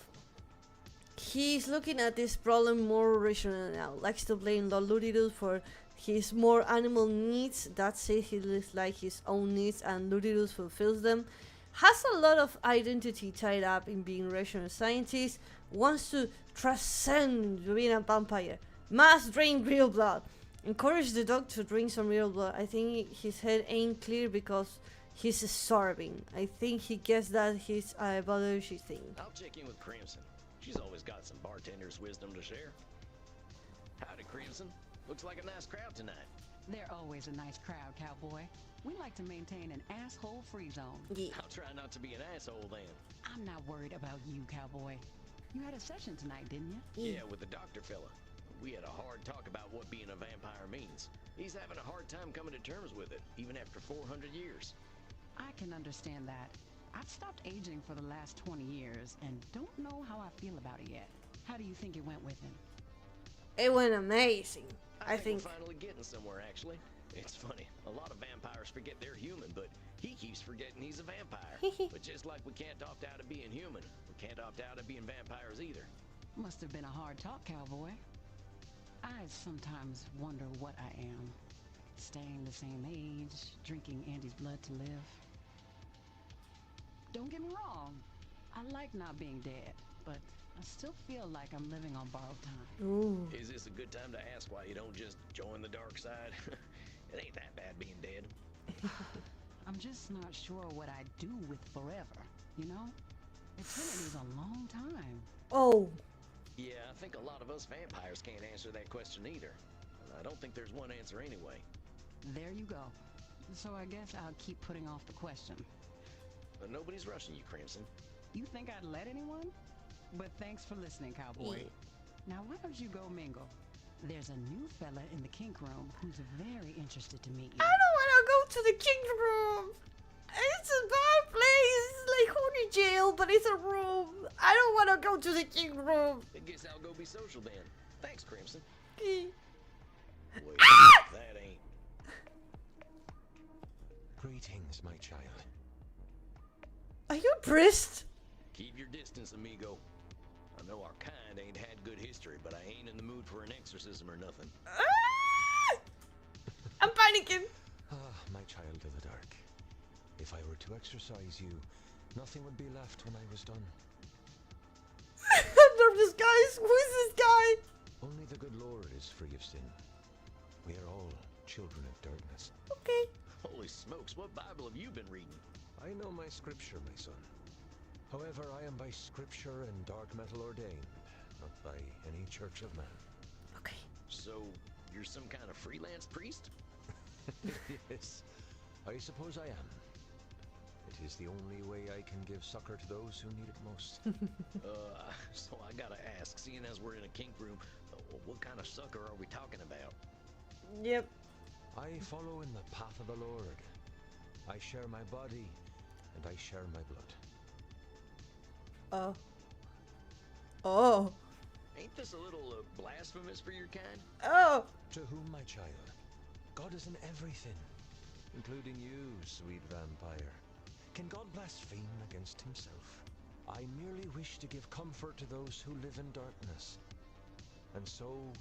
He's looking at this problem more rational now. Likes to blame Lord Luridus for his more animal needs. That's it. He lives like his own needs, and Luridus fulfills them. Has a lot of identity tied up in being rational scientist. Wants to transcend being a vampire. Must drink real blood. Encourage the dog to drink some real blood. I think his head ain't clear because he's starving. I think he gets that his biology thing. I'll check in with Crimson. She's always got some bartender's wisdom to share. Howdy, Crimson. Looks like a nice crowd tonight. They're always a nice crowd, cowboy. We like to maintain an asshole-free zone. Yeah. I'll try not to be an asshole then. I'm not worried about you, cowboy. You had a session tonight, didn't you? Yeah, with the doctor fella. We had a hard talk about what being a vampire means. He's having a hard time coming to terms with it, even after 400 years. I can understand that. I've stopped aging for the last 20 years and don't know how I feel about it yet. How do you think it went with him? It went amazing. I think. We're finally getting somewhere, actually. It's funny. A lot of vampires forget they're human, but he keeps forgetting he's a vampire. But just like we can't opt out of being human, we can't opt out of being vampires either. Must have been a hard talk, cowboy. I sometimes wonder what I am. Staying the same age, drinking Andy's blood to live. Don't get me wrong. I like not being dead, but I still feel like I'm living on borrowed time. Ooh. Is this a good time to ask why you don't just join the dark side? It ain't that bad being dead. I'm just not sure what I'd do with forever, you know? Eternity's a long time. Oh. Yeah, I think a lot of us vampires can't answer that question either. And I don't think there's one answer anyway. There you go. So I guess I'll keep putting off the question. But nobody's rushing you, Crimson. You think I'd let anyone? But thanks for listening, cowboy. Now why don't you go mingle? There's a new fella in the kink room who's very interested to meet you. I don't want to go to the kink room. It's a bad place. It's like horny jail, but it's a room. I don't want to go to the kink room. I guess I'll go be social then. Thanks, Crimson. Okay. Wait, that ain't. Greetings, my child. Are you a priest? Keep your distance, amigo. I know our kind ain't had good history, but I ain't in the mood for an exorcism or nothing. Ah! I'm panicking. Ah, my child of the dark. If I were to exorcise you, nothing would be left when I was done. This guy. Who is this guy? Only the good Lord is free of sin. We are all children of darkness. Okay. Holy smokes, what Bible have you been reading? I know my scripture, my son. However, I am by scripture and dark metal ordained, not by any church of man. Okay. So, you're some kind of freelance priest? Yes, I suppose I am. It is the only way I can give succor to those who need it most. So I gotta ask, seeing as we're in a kink room, what kind of sucker are we talking about? Yep. I follow in the path of the Lord. I share my body, and I share my blood. Oh. Oh. Ain't this a little blasphemous for your kind? Oh. To whom, my child? God is in everything, including you, sweet vampire. Can God blaspheme against himself? I merely wish to give comfort to those who live in darkness. And so,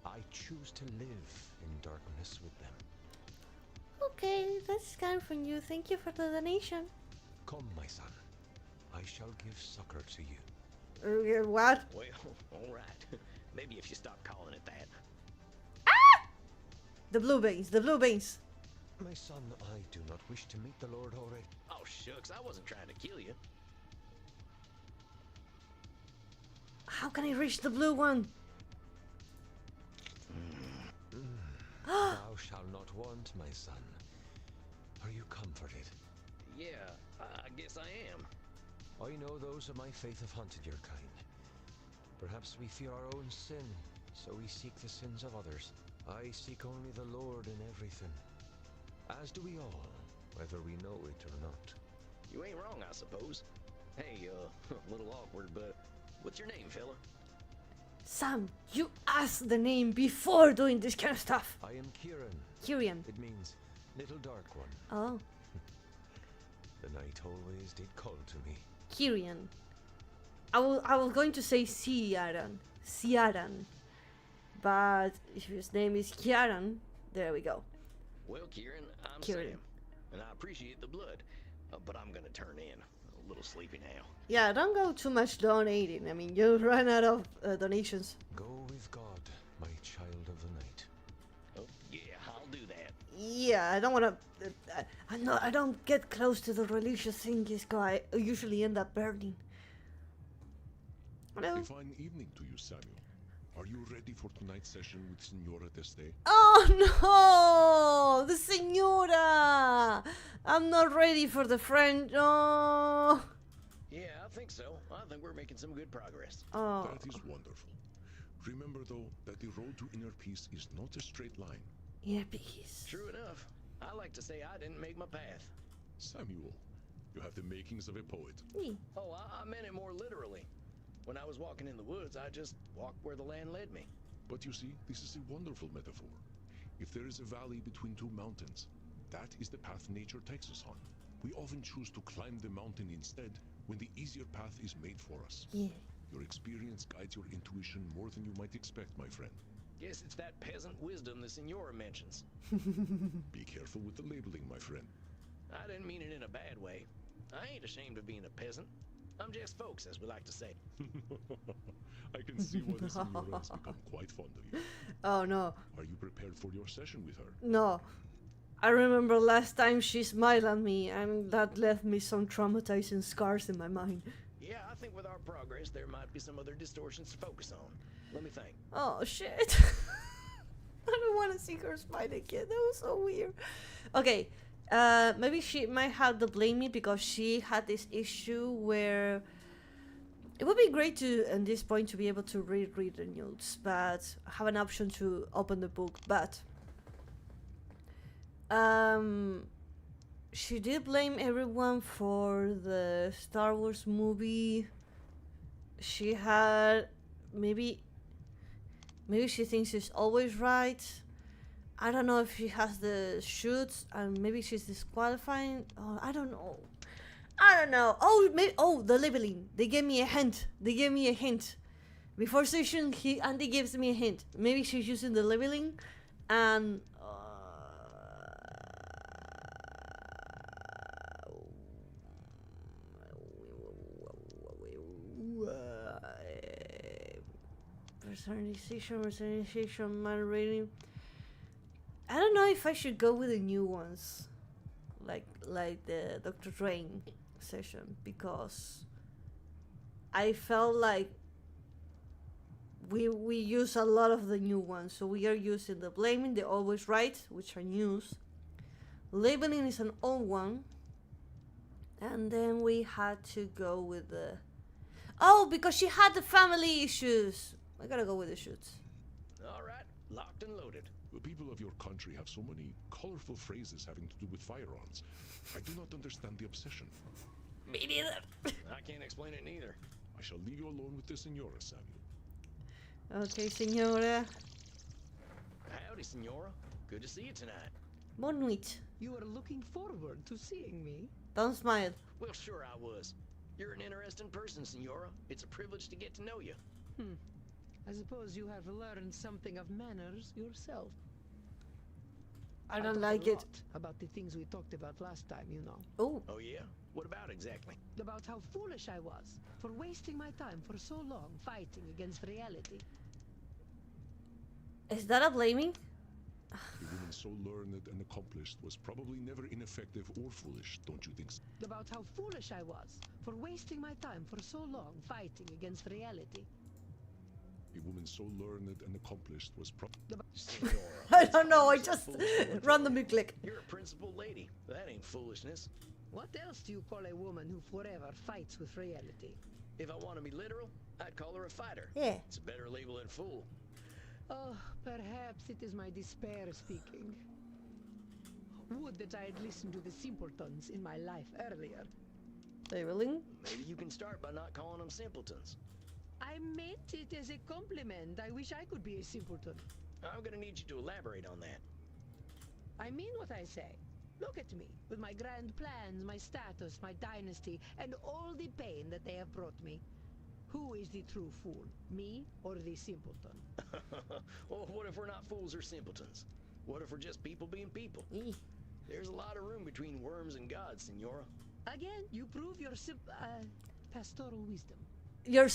I choose to live in darkness with them. Okay, that's kind from you. Thank you for the donation. Come, my son. I shall give succor to you. What? Well, alright. Maybe if you stop calling it that. The blue veins. The blue veins. My son, I do not wish to meet the Lord already. Oh, shucks, I wasn't trying to kill you. How can I reach the blue one? Thou shalt not want, my son. Are you comforted? Yeah, I guess I am. I know those of my faith have hunted your kind. Perhaps we fear our own sin, so we seek the sins of others. I seek only the Lord in everything. As do we all, whether we know it or not. You ain't wrong, I suppose. Hey, a little awkward, but what's your name, fella? Sam, you asked the name before doing this kind of stuff. I am Kieran. Kieran. It means little dark one. Oh. The night always did call to me. Kieran. I was going to say Ciaran. But if his name is Kieran, there we go. Well, Kieran, I'm Kieran. Sam, and I appreciate the blood, but I'm gonna turn in. A little sleepy now. Yeah, don't go too much donating. I mean, you'll run out of donations. Go with God, my child of the night. Oh, yeah, I'll do that. Yeah, I don't want to. I don't get close to the religious things. I usually end up burning. Hello. A fine evening to you, Samuel. Are you ready for tonight's session with Senora Deste? Oh no, the Senora! I'm not ready for the French. Oh. Yeah, I think so. I think we're making some good progress. Oh. That is wonderful. Remember, though, that the road to inner peace is not a straight line. Inner peace. True enough. I like to say I didn't make my path. Samuel, you have the makings of a poet. Oh, I meant it more literally. When I was walking in the woods, I just walked where the land led me. But you see, this is a wonderful metaphor. If there is a valley between two mountains, that is the path nature takes us on. We often choose to climb the mountain instead when the easier path is made for us. Yeah. Your experience guides your intuition more than you might expect, my friend. Guess it's that peasant wisdom the Senora mentions. Be careful with the labeling, my friend. I didn't mean it in a bad way. I ain't ashamed of being a peasant. I'm just folks, as we like to say. I can see why the Senora has become quite fond of you. Oh no. Are you prepared for your session with her? No. I remember last time she smiled at me and that left me some traumatizing scars in my mind. Yeah, I think with our progress, there might be some other distortions to focus on. Let me think. Oh shit. I don't want to see her smile again. That was so weird. Okay. Maybe she might have to blame me because she had this issue where it would be great to, at this point, to be able to read the notes, but have an option to open the book. But she did blame everyone for the Star Wars movie. She had maybe she thinks she's always right. I don't know if she has the shoots and maybe she's disqualifying. Oh, I don't know. Oh, the labeling. They gave me a hint. Before session, Andy gives me a hint. Maybe she's using the labeling and personalization, man rating. I don't know if I should go with the new ones, like the Dr. Drain session, because I felt like we use a lot of the new ones. So we are using the blaming, the always right, which are news. Labeling is an old one, and then we had to go with the because she had the family issues. I gotta go with the shoots. All right, locked and loaded. The people of your country have so many colorful phrases having to do with firearms. I do not understand the obsession. Me neither. I can't explain it neither. I shall leave you alone with the Senora, Samuel. Okay, Senora. Howdy, Senora. Good to see you tonight. Bonne nuit. You are looking forward to seeing me? Don't smile. Well, sure I was. You're an interesting person, Senora. It's a privilege to get to know you. I suppose you have learned something of manners yourself. I don't thought like a it. lot about the things we talked about last time, you know. Oh. Oh, yeah? What about exactly? About how foolish I was for wasting my time for so long fighting against reality. Is that a blaming? A woman so learned and accomplished was probably never ineffective or foolish, don't you think so? About how foolish I was for wasting my time for so long fighting against reality. A woman so learned and accomplished was Senora. I don't know, I that's just foolish. randomly click. You're a principled lady. That ain't foolishness. What else do you call a woman who forever fights with reality? If I want to be literal, I'd call her a fighter. Yeah. It's a better label than fool. Oh, perhaps it is my despair speaking. Would that I had listened to the simpletons in my life earlier. Labeling? Maybe you can start by not calling them simpletons. I meant it as a compliment. I wish I could be a simpleton. I'm gonna need you to elaborate on that. I mean what I say. Look at me, with my grand plans, my status, my dynasty, and all the pain that they have brought me. Who is the true fool, me or the simpleton? Well, what if we're not fools or simpletons? What if we're just people being people? There's a lot of room between worms and gods, Senora. Again, you prove your pastoral wisdom. You're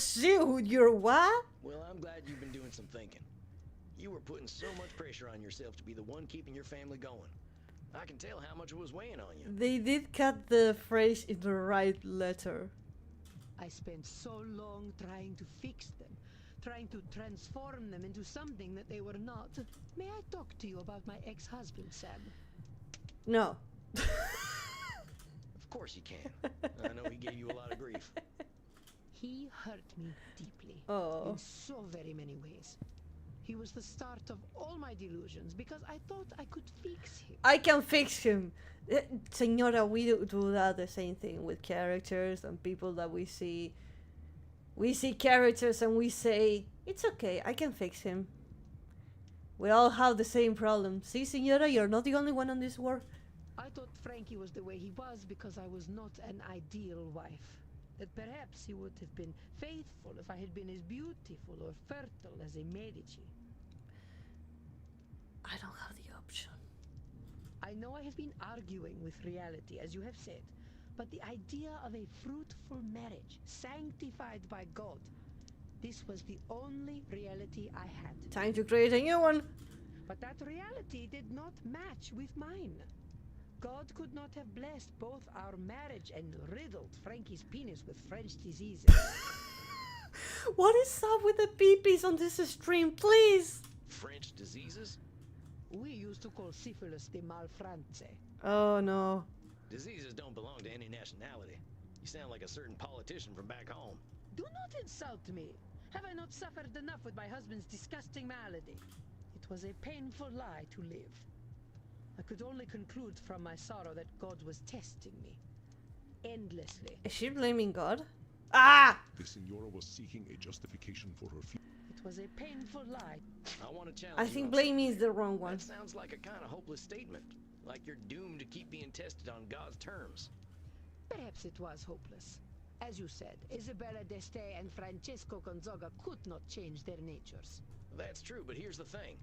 what? Well, I'm glad you've been doing some thinking. You were putting so much pressure on yourself to be the one keeping your family going. I can tell how much it was weighing on you. They did cut the phrase in the right letter. I spent so long trying to fix them, trying to transform them into something that they were not. May I talk to you about my ex-husband, Sam? No. Of course you can. I know he gave you a lot of grief. He hurt me deeply. Oh. In so very many ways. He was the start of all my delusions because I thought I could fix him. I can fix him. Señora, we do that the same thing with characters and people that we see. We see characters and we say, it's okay, I can fix him. We all have the same problem. See, Señora, you're not the only one on this world. I thought Frankie was the way he was because I was not an ideal wife. That perhaps he would have been faithful if I had been as beautiful or fertile as a Medici. I don't have the option. I know I have been arguing with reality, as you have said, but the idea of a fruitful marriage, sanctified by God, this was the only reality I had. Time to create a new one. But that reality did not match with mine. God could not have blessed both our marriage and riddled Frankie's penis with French diseases. What is up with the peepees on this stream, please? French diseases? We used to call syphilis the malfrance. Oh no. Diseases don't belong to any nationality. You sound like a certain politician from back home. Do not insult me. Have I not suffered enough with my husband's disgusting malady? It was a painful lie to live. I could only conclude from my sorrow that God was testing me. Endlessly. Is she blaming God? Ah! The Senora was seeking a justification for her feelings. It was a painful lie. I want to challenge I you think on blaming something. is the wrong one. That sounds like a kind of hopeless statement. Like you're doomed to keep being tested on God's terms. Perhaps it was hopeless. As you said, Isabella d'Este and Francesco Gonzaga could not change their natures. That's true, but here's the thing.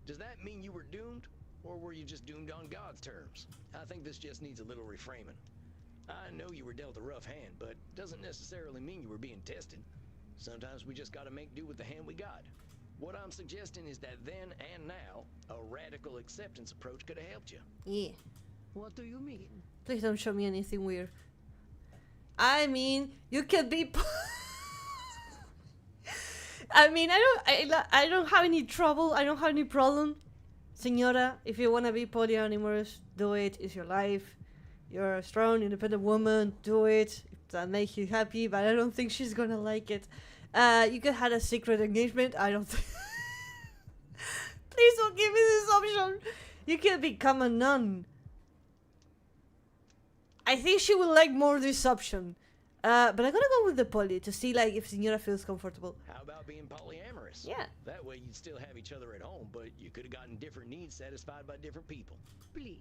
Does that mean you were doomed? Or were you just doomed on God's terms? I think this just needs a little reframing. I know you were dealt a rough hand, but doesn't necessarily mean you were being tested. Sometimes we just gotta make do with the hand we got. What I'm suggesting is that then and now, a radical acceptance approach could have helped you. Yeah. What do you mean? Please don't show me anything weird. I mean, you could be. I mean, I don't have any trouble. I don't have any problem. Señora, if you wanna be polyamorous, do it. It's your life. You're a strong, independent woman. Do it. If that makes you happy, but I don't think she's gonna like it. You could have a secret engagement. I don't think. Please don't give me this option. You can become a nun. I think she would like more this option. But I'm gonna go with the poly to see like if Senora feels comfortable. How about being polyamorous? Yeah. That way you'd still have each other at home, but you could have gotten different needs satisfied by different people. Please.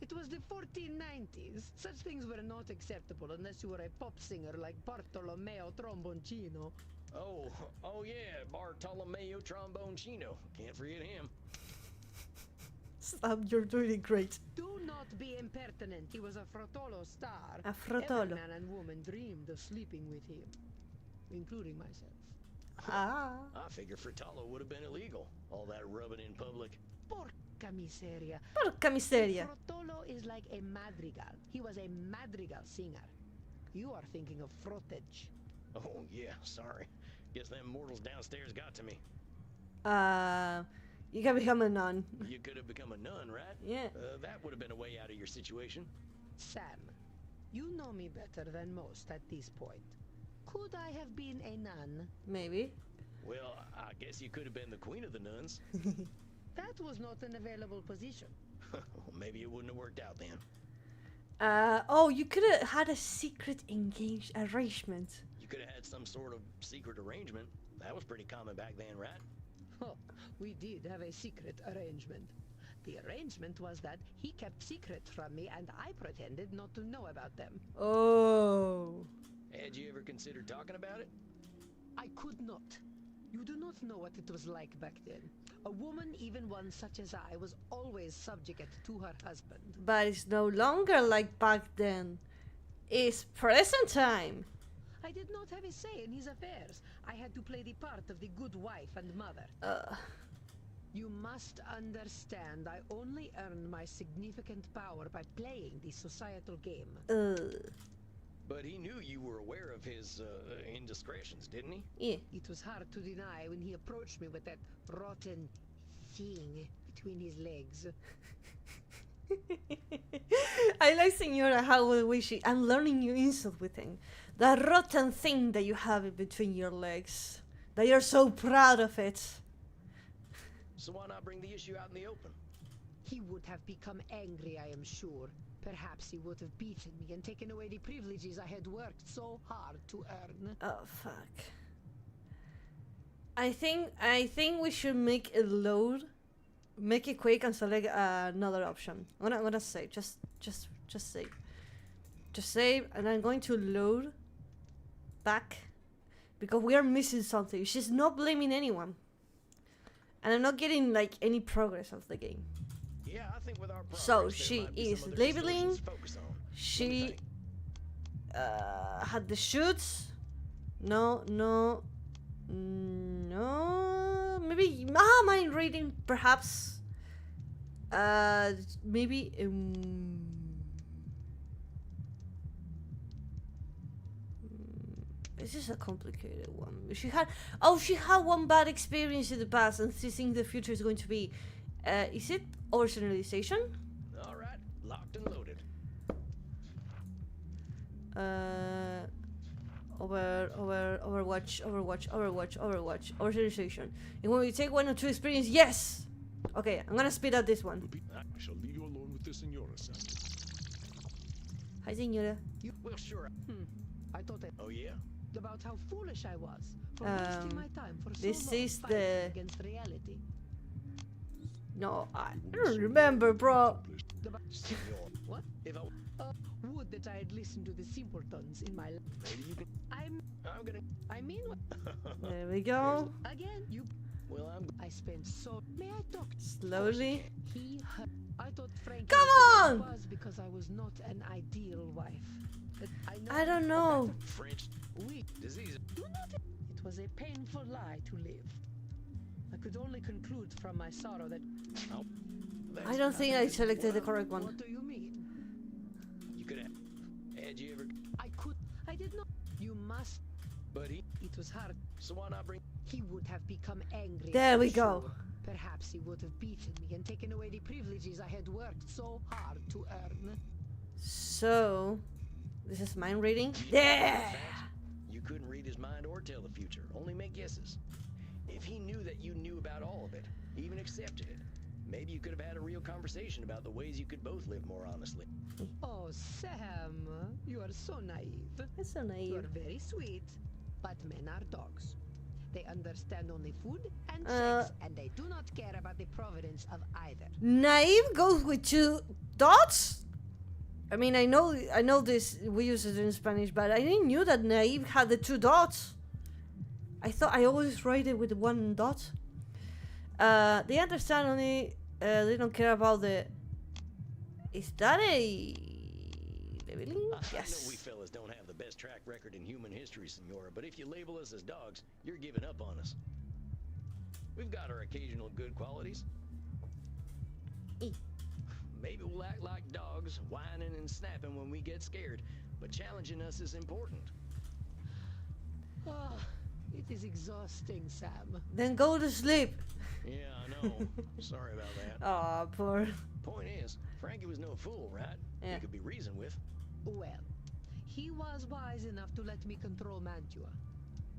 It was the 1490s. Such things were not acceptable unless you were a pop singer like Bartolomeo Tromboncino. Oh yeah, Bartolomeo Tromboncino. Can't forget him. Sam, you're doing great. Do not be impertinent. He was a Frotolo star. A Frotolo. Every man and woman dreamed of sleeping with him, including myself. Ah. I figure Fratello would have been illegal. All that rubbing in public. Porca miseria. Porca miseria. Frotolo is like a madrigal. He was a madrigal singer. You are thinking of frotage. Oh yeah, sorry. Guess them mortals downstairs got to me. You can become a nun. You could have become a nun, right? Yeah. That would have been a way out of your situation. Sam, you know me better than most at this point. Could I have been a nun? Maybe. Well, I guess you could have been the queen of the nuns. That was not an available position. Maybe it wouldn't have worked out then. Oh, you could have had a secret arrangement. You could have had some sort of secret arrangement. That was pretty common back then, right? Oh, we did have a secret arrangement. The arrangement was that he kept secrets from me and I pretended not to know about them. Oh. Had you ever considered talking about it? I could not. You do not know what it was like back then. A woman, even one such as I, was always subject to her husband. But it's no longer like back then. It's present time. I did not have a say in his affairs. I had to play the part of the good wife and mother. You must understand, I only earned my significant power by playing the societal game. But he knew you were aware of his indiscretions, didn't he? Yeah. It was hard to deny when he approached me with that rotten thing between his legs. I like Senora how wishy. I'm learning new insult with him. That rotten thing that you have in between your legs. That you're so proud of it. So why not bring the issue out in the open? He would have become angry, I am sure. Perhaps he would have beaten me and taken away the privileges I had worked so hard to earn. Oh fuck. I think we should make it load. Make it quick and select another option. I'm gonna save. Just save. Just save, and I'm going to load back because we are missing something. She's not blaming anyone, and I'm not getting like any progress of the game. Yeah, I think with our progress, So there she might be is some other labeling. distortions to focus on. Let me She think. had the shoots. No. Maybe mind reading, perhaps. Maybe. This is a complicated one. She had one bad experience in the past, and she thinks the future is going to be. Is it overgeneralization? All right, locked and loaded. Overwatch, overgeneralization. And when we take one or two experience, yes. Okay, I'm gonna speed up this one. I shall leave you alone with the Senora, Sam. Hi, Senora. Well, sure. I thought that Oh yeah. about how foolish I was for wasting my time for so this long is fighting the- against reality. No, I don't remember, bro. Senor. What? If I Would that I had listened to the simpletons in my life. maybe you can. I'm gonna. I mean, There we go. again, you. Well, I spent so. May I talk? Slowly. He. I thought Frank. Come on! Was because I was not an ideal wife. But I know. I don't know. French We disease. do not. It was a painful lie to live. I could only conclude from my sorrow that. I don't think I selected the correct What one. do you mean? You could have. Had you ever? I could. I did not. You must. But he. It was hard. So why not bring? He would have become angry. There I'm we go. sure. Perhaps he would have beaten me and taken away the privileges I had worked so hard to earn. So, this is mind reading. Yeah. Yeah. You couldn't read his mind or tell the future. Only make guesses. If he knew that you knew about all of it, even accepted it, maybe you could have had a real conversation about the ways you could both live more honestly. Oh, Sam, you are so naive. That's so You naive. are very sweet, but men are dogs. They understand only food and Uh, sex, and they do not care about the providence of either. Naive goes with two dots. I mean, I know this. We use it in Spanish, but I didn't knew that naive had the two dots. I thought I always write it with one dot. They understand only. They don't care about the. Is that a labeling? I know we Yes. fellas don't have the best track record in human history, Senora, but if you label us as dogs, you're giving up on us. We've got our occasional good qualities. Eh. Maybe we'll act like dogs, whining and snapping when we get scared, but challenging us is important. Ah, it is exhausting, Sam. Then go to sleep. Yeah, I know. Sorry about that. Oh, poor. Point is, Frankie was no fool, right? Yeah. He could be reasoned with. Well, he was wise enough to let me control Mantua.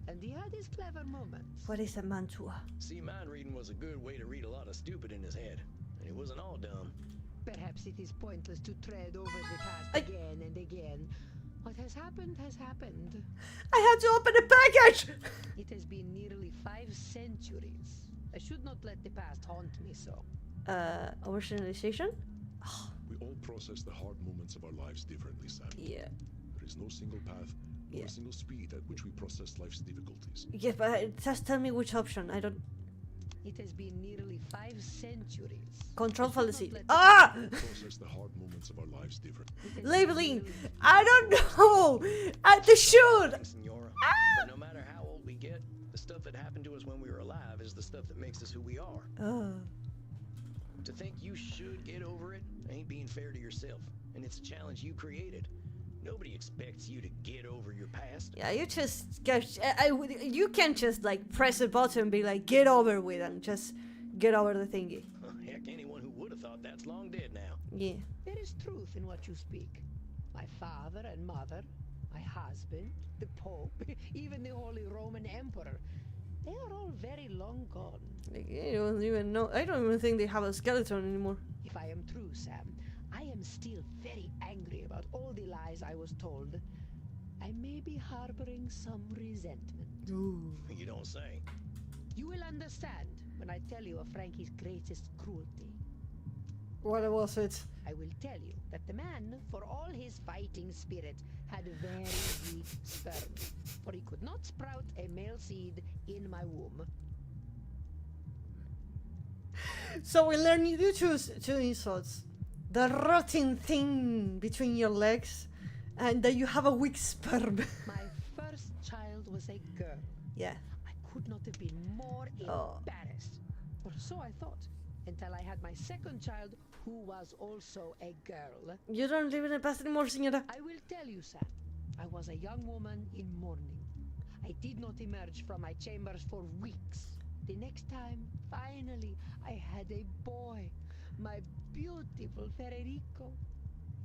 And he had his clever moments. What is a mantua? See, mind reading was a good way to read a lot of stupid in his head. And it wasn't all dumb. Perhaps it is pointless to tread over the past I- again and again. What has happened has happened. I had to open the package. It has been nearly 5 centuries. I should not let the past haunt me so. Overgeneralization? We all process the hard moments of our lives differently, Sam. Yeah. There is no single path or Yeah. a single speed at which we process life's difficulties. Yeah, but just tell me which option. I don't. It has been nearly 5 centuries. Control I should not fallacy. let Ah! Process the hard moments of our lives differently. It has been Labeling. nearly- I don't know. The shoot. Thanks, Senora. But no matter how old we get, the stuff that happened to us when we were alive is the stuff that makes us who we are. Oh. To think you should get over it ain't being fair to yourself, and it's a challenge you created. Nobody expects you to get over your past. Yeah, you just get. You can't just like press a button and be like, get over with and just get over the thingy. Heck, anyone who would have thought that's long dead now. Yeah. There is truth in what you speak. My father and mother, my husband, the Pope, even the Holy Roman Emperor, they are all very long gone. Like, I don't even know. I don't even think they have a skeleton anymore. If I am true, Sam, I am still very angry about all the lies I was told. I may be harboring some resentment. Ooh. You don't say. You will understand when I tell you of Frankie's greatest cruelty. What was it? I will tell you that the man, for all his fighting spirit, had very weak sperm, for he could not sprout a male seed in my womb. So we learn you choose two insults. The rotting thing between your legs and that you have a weak sperm. My first child was a girl. Yeah. I could not have been more embarrassed. Or so I thought, until I had my second child, who was also a girl. You don't live in the past anymore, señora. I will tell you, Sam, I was a young woman in mourning. I did not emerge from my chambers for weeks. The next time, finally, I had a boy, my beautiful Federico.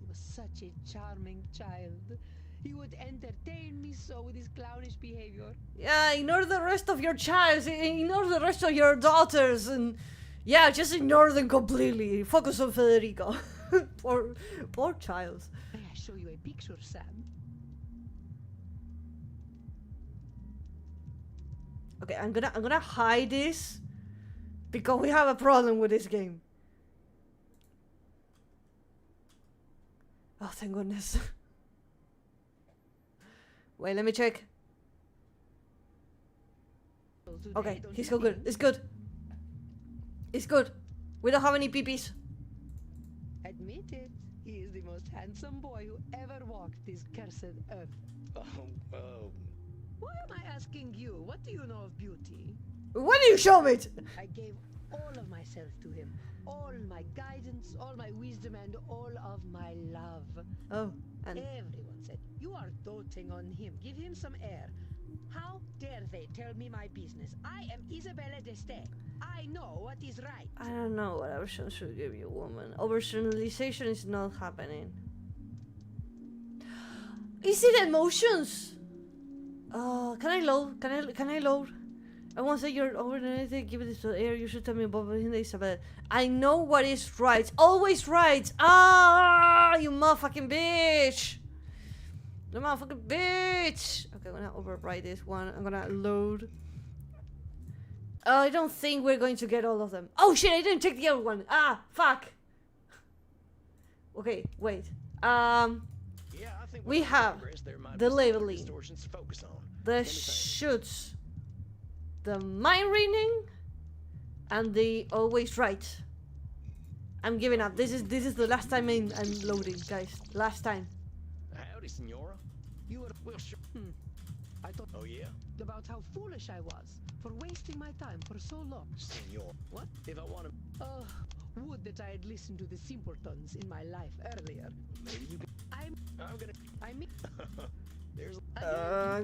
He was such a charming child. He would entertain me so with his clownish behavior. Yeah, ignore the rest of your child. Ignore the rest of your daughters. And yeah, just ignore them completely. Focus on Federico. poor child. May I show you a picture, Sam? Okay, I'm gonna hide this because we have a problem with this game. Oh, thank goodness. Wait, let me check. Okay, he's so good. It's good. It's good. We don't have any peepees. Admit it, he is the most handsome boy who ever walked this cursed earth. Why am I asking you? What do you know of beauty? When do you show it? I gave all of myself to him. All my guidance, all my wisdom, and all of my love. Oh, and Everyone said, you are doting on him. Give him some air. How dare they tell me my business? I am Isabella d'Este. I know what is right. I don't know what option should give you, woman. Overgeneralization is not happening. Is it emotions? Can I load? Can I load? I won't say you're overgeneralized. Give it to air. You should tell me about Isabel. I know what is right. Always right. Ah, you motherfucking bitch. You motherfucking bitch. Okay, I'm gonna overwrite this one. I'm gonna load. I don't think we're going to get all of them. Oh shit, I didn't check the other one. Ah, fuck. Okay, wait. Yeah, I think We have the labeling, distortions to focus on. the shoots, the mind reading, and the always right. I'm giving up. This is the last time I'm loading, guys. Last time. Howdy, Senora. You would well sure. I thought Oh yeah, about how foolish I was for wasting my time for so long. Senor. What? If I want to, Oh, would that I had listened to the simpletons in my life earlier. maybe you can. I'm gonna. I mean, There's.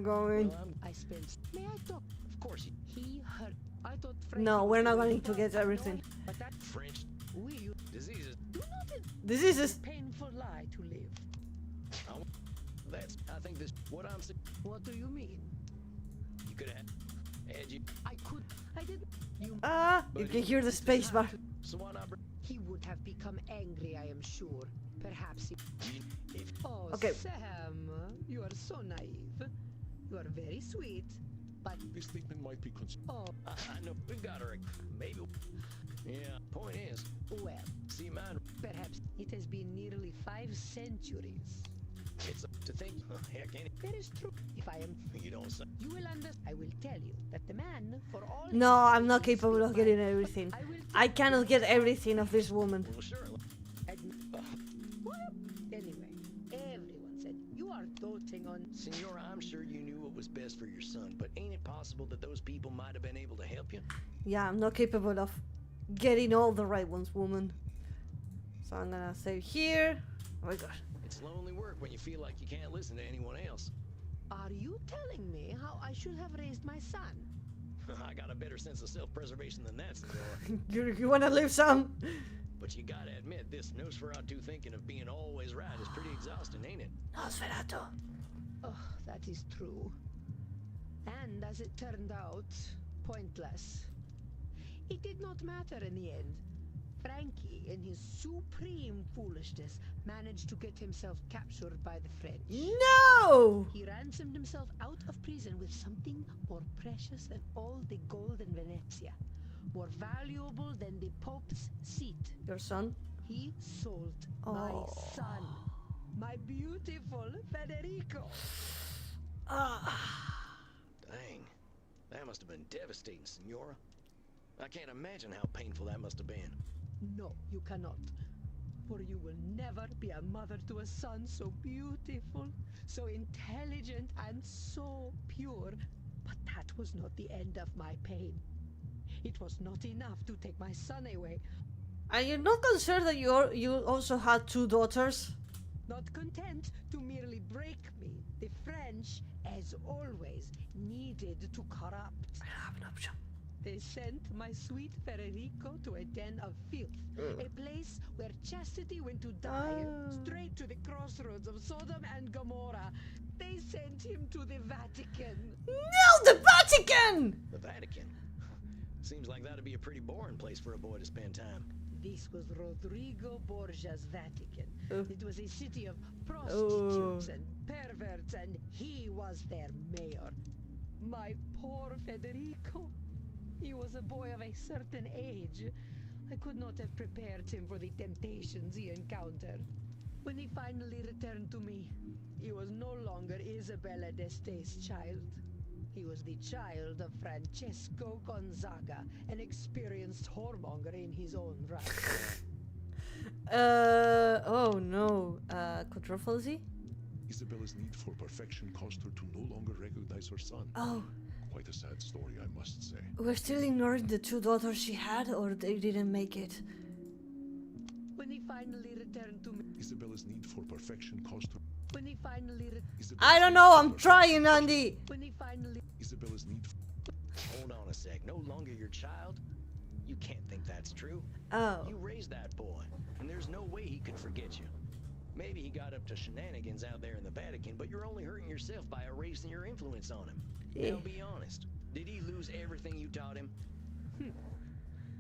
Going. Well, I spent. May I talk? of course you. He hurt. I thought. No, Frankie we're was not doing going to get well. everything. But that French we diseases. do not This is a painful lie to live. I think this. What I'm saying. What do you mean? You could have had you. I didn't. You. you can hear the space bar. So why not? He would have become angry, I am sure. Perhaps he. If Oh, Okay. Sam, you are so naive. You are very sweet, but This statement might be considered. oh, I know we've got her. Maybe. Yeah. Point is, well, see mine. perhaps it has been nearly 5 centuries. It's to think. Heck, ain't That is true. If I am, it? You don't say. you will understand. I will tell you that the man, for all. No, I'm not his capable of speak getting by- everything. I will. I cannot get everything of this woman. Well, sure. What? Anyway, everyone said you are doting on. Senora, I'm sure you knew what was best for your son, but ain't it possible that those people might have been able to help you? Yeah, I'm not capable of getting all the right ones, woman. So I'm gonna save here. Oh my god. It's lonely work when you feel like you can't listen to anyone else. Are you telling me how I should have raised my son? I got a better sense of self-preservation than that, Senora. You wanna leave some? But you gotta admit, this Nosferatu thinking of being always right is pretty exhausting, ain't it? Nosferatu. Oh, that is true. And as it turned out, pointless. It did not matter in the end. Frankie, in his supreme foolishness, managed to get himself captured by the French. No! He ransomed himself out of prison with something more precious than all the gold in Venezia. More valuable than the Pope's seat. Your son? He sold my son. My beautiful Federico. Dang. That must have been devastating, Senora. I can't imagine how painful that must have been. No, you cannot. For you will never be a mother to a son so beautiful, so intelligent, and so pure. But that was not the end of my pain. It was not enough to take my son away. And you're not concerned that you also had 2 daughters? Not content to merely break me, the French, as always, needed to corrupt. I have an option. They sent my sweet Federico to a den of filth, a place where chastity went to die, straight to the crossroads of Sodom and Gomorrah. They sent him to the Vatican. No, the Vatican! The Vatican? Seems like that'd be a pretty boring place for a boy to spend time. This was Rodrigo Borgia's Vatican. It was a city of prostitutes and perverts, and he was their mayor. My poor Federico. He was a boy of a certain age. I could not have prepared him for the temptations he encountered. When he finally returned to me, he was no longer Isabella d'Este's child. He was the child of Francesco Gonzaga, an experienced whoremonger in his own right. Oh no. Controversy? Isabella's need for perfection caused her to no longer recognize her son. Oh. Quite a sad story, I must say. We're still ignoring the 2 daughters she had, or they didn't make it? When he finally returned to me, Isabella's need for perfection caused her... when he finally I don't know, I'm trying, Andy! when he finally Isabella's need for... Hold on a sec. No longer your child? You can't think that's true. Oh. You raised that boy, and there's no way he could forget you. Maybe he got up to shenanigans out there in the Vatican, but you're only hurting yourself by erasing your influence on him. Yeah. Now be honest. Did he lose everything you taught him?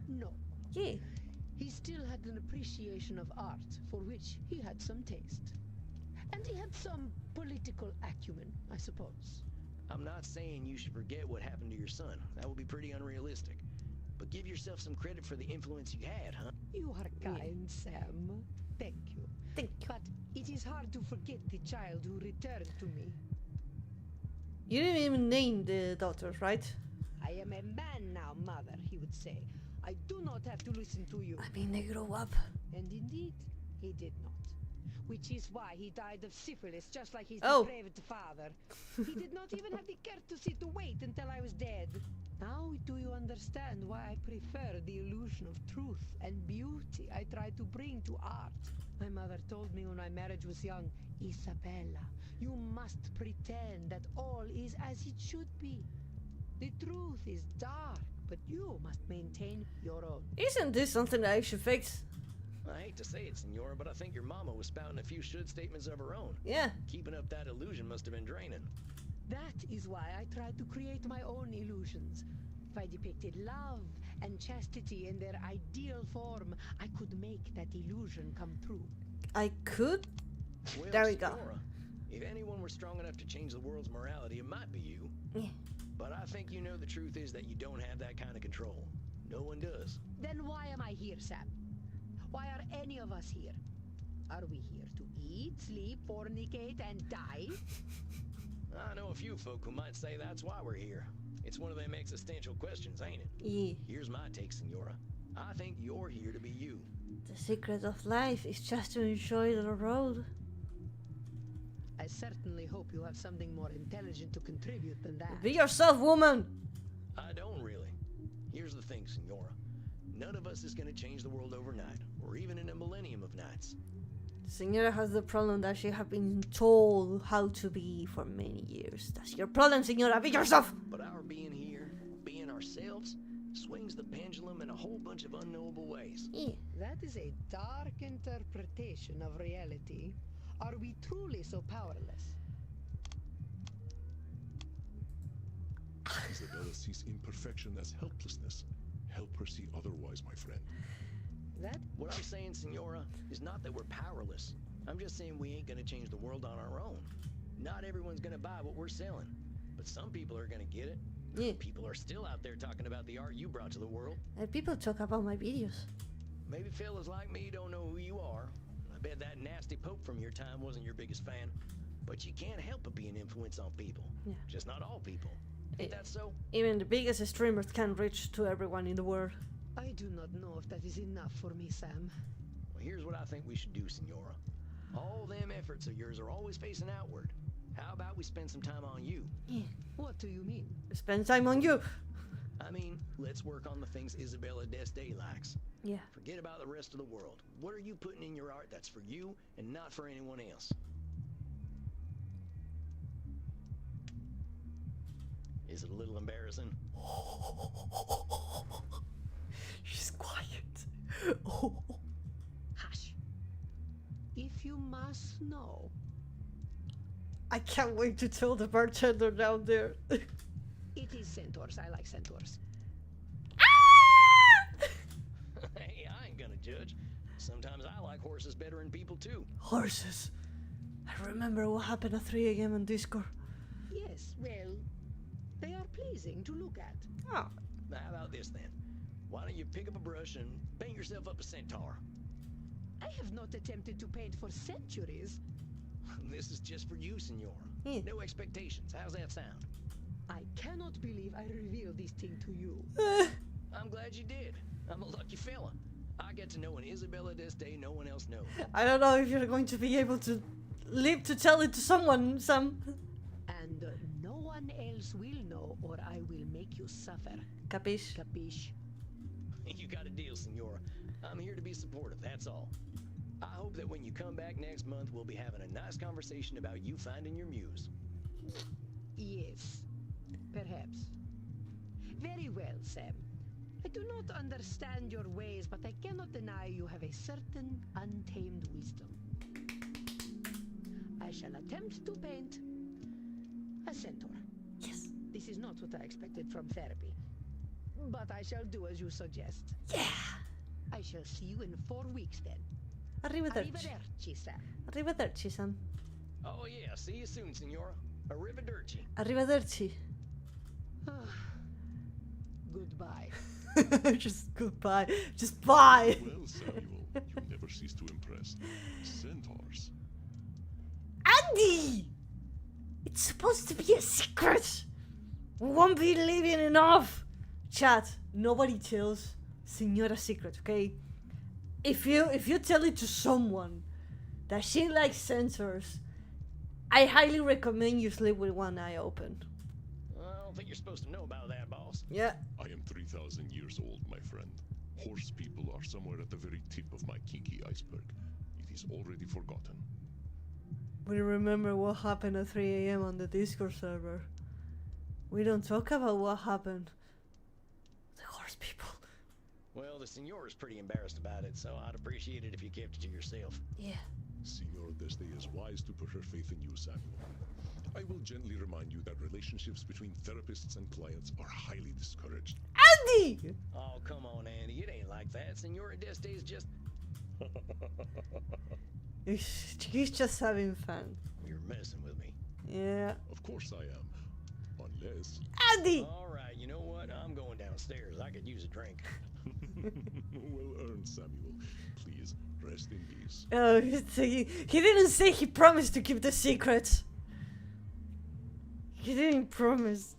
No. Yeah. He still had an appreciation of art, for which he had some taste. And he had some political acumen, I suppose. I'm not saying you should forget what happened to your son. That would be pretty unrealistic. But give yourself some credit for the influence you had, huh? You are kind, Sam. Thank you. Thank you. But it is hard to forget the child who returned to me. You didn't even name the daughters, right? I am a man now, mother, he would say. I do not have to listen to you. I mean, they grow up. And indeed, he did not. Which is why he died of syphilis, just like his Oh. depraved father. He did not even have the courtesy to wait until I was dead. Now do you understand why I prefer the illusion of truth and beauty I try to bring to art? My mother told me when my marriage was young, Isabella, you must pretend that all is as it should be. The truth is dark, but you must maintain your own. Isn't this something that I should fix? I hate to say it, Senora, but I think your mama was spouting a few should statements of her own. Yeah. Keeping up that illusion must have been draining. That is why I tried to create my own illusions. If I depicted love and chastity in their ideal form, I could make that illusion come true. I could? Well, There we go. Senora, if anyone were strong enough to change the world's morality, it might be you. Yeah. But I think you know the truth is that you don't have that kind of control. No one does. Then why am I here, Sam? Why are any of us here? Are we here to eat, sleep, fornicate, and die? I know a few folk who might say that's why we're here. It's one of them existential questions, ain't it? Yeah. Here's my take, Senora. I think you're here to be you. The secret of life is just to enjoy the road. I certainly hope you have something more intelligent to contribute than that. Be yourself, woman! I don't really. Here's the thing, Senora. None of us is gonna change the world overnight, or even in a millennium of nights. Senora has the problem that she has been told how to be for many years. That's your problem, Senora. Be yourself! But our being here, being ourselves, swings the pendulum in a whole bunch of unknowable ways. Yeah. That is a dark interpretation of reality. Are we truly so powerless? Isabella sees imperfection as helplessness. Help her see otherwise, my friend. What I'm saying, Senora, is not that we're powerless. I'm just saying we ain't gonna change the world on our own. Not everyone's gonna buy what we're selling, but some people are gonna get it. Yeah. People are still out there talking about the art you brought to the world. People talk about my videos. Maybe fellas like me don't know who you are. I bet that nasty pope from your time wasn't your biggest fan. But you can't help but be an influence on people. Yeah. Just not all people. Ain't that so? Even the biggest streamers can't reach to everyone in the world. I do not know if that is enough for me, Sam. Well, here's what I think we should do, Senora. All them efforts of yours are always facing outward. How about we spend some time on you? Yeah. What do you mean? Spend time on you. I mean, let's work on the things Isabella D'Este likes. Yeah. Forget about the rest of the world. What are you putting in your art that's for you and not for anyone else? Is it a little embarrassing? She's quiet. Hush. If you must know, I can't wait to tell the bartender down there. it is centaurs. I like centaurs. Hey, I ain't gonna judge. Sometimes I like horses better than people too. Horses. I remember what happened at 3 a.m. on Discord. Yes, well, they are pleasing to look at. Oh. Now, how about this then? Why don't you pick up a brush and paint yourself up a centaur? I have not attempted to paint for centuries. This is just for you, Senora. Yeah. No expectations. How's that sound? I cannot believe I revealed this thing to you. I'm glad you did. I'm a lucky fella. I get to know an Isabella D'Este no one else knows. I don't know if you're going to be able to live to tell it to someone, Sam. And no one else will know, or I will make you suffer. Capiche? Capiche? You got a deal, Senora. I'm here to be supportive, that's all. I hope that when you come back next month, we'll be having a nice conversation about you finding your muse. Yes, perhaps. Very well, Sam. I do not understand your ways, but I cannot deny you have a certain untamed wisdom. I shall attempt to paint a centaur. Yes. This is not what I expected from therapy, but I shall do as you suggest. Yeah. I shall see you in 4 weeks then. Arrivederci. Arrivederci, Sam. Arrivederci, Sam. Oh yeah, see you soon, Senora. Arrivederci. Arrivederci. Goodbye. Just goodbye. Just bye. Well, Samuel, you never cease to impress. Centaurs. Andy! It's supposed to be a secret. We won't be living enough. Chat, nobody tells Senora secret, okay? If you tell it to someone that she likes centaurs, I highly recommend you sleep with one eye open. I don't think you're supposed to know about that, boss. Yeah. I am 3,000 years old, my friend. Horse people are somewhere at the very tip of my kinky iceberg. It is already forgotten. We remember what happened at 3 a.m. on the Discord server. We don't talk about what happened. The horse people. Well, the Senora's pretty embarrassed about it, so I'd appreciate it if you kept it to yourself. Yeah. Senor D'Este is wise to put her faith in you, Samuel. I will gently remind you that relationships between therapists and clients are highly discouraged. Andy! Oh, come on, Andy. It ain't like that. Senora D'Este is just... He's just having fun. You're messing with me. Yeah. Of course I am. Unless... Andy! All right, you know what? I'm going downstairs. I could use a drink. Well earned, Samuel. Please, rest in peace. Oh, he didn't say he promised to keep the secret. He didn't promise.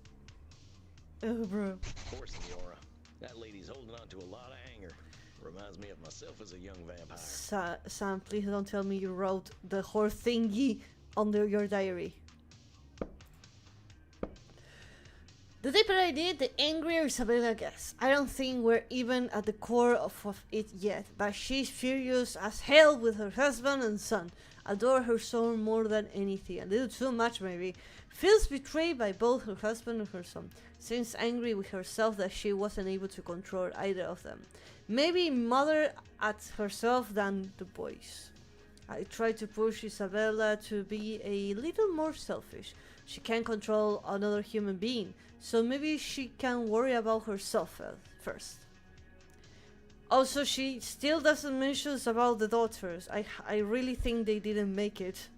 Oh, bro. Poor Senora. That lady's holding on to a lot of anger. Reminds me of myself as a young vampire. Sam, please don't tell me you wrote the whole thingy under your diary. The deeper I did, the angrier Isabella gets. I don't think we're even at the core of it yet, but she's furious as hell with her husband and son. Adore her son more than anything. A little too much maybe. Feels betrayed by both her husband and her son. Seems angry with herself that she wasn't able to control either of them. Maybe mother at herself than the boys. I try to push Isabella to be a little more selfish. She can't control another human being, so maybe she can worry about herself first. Also, she still doesn't mention about the daughters. I really think they didn't make it.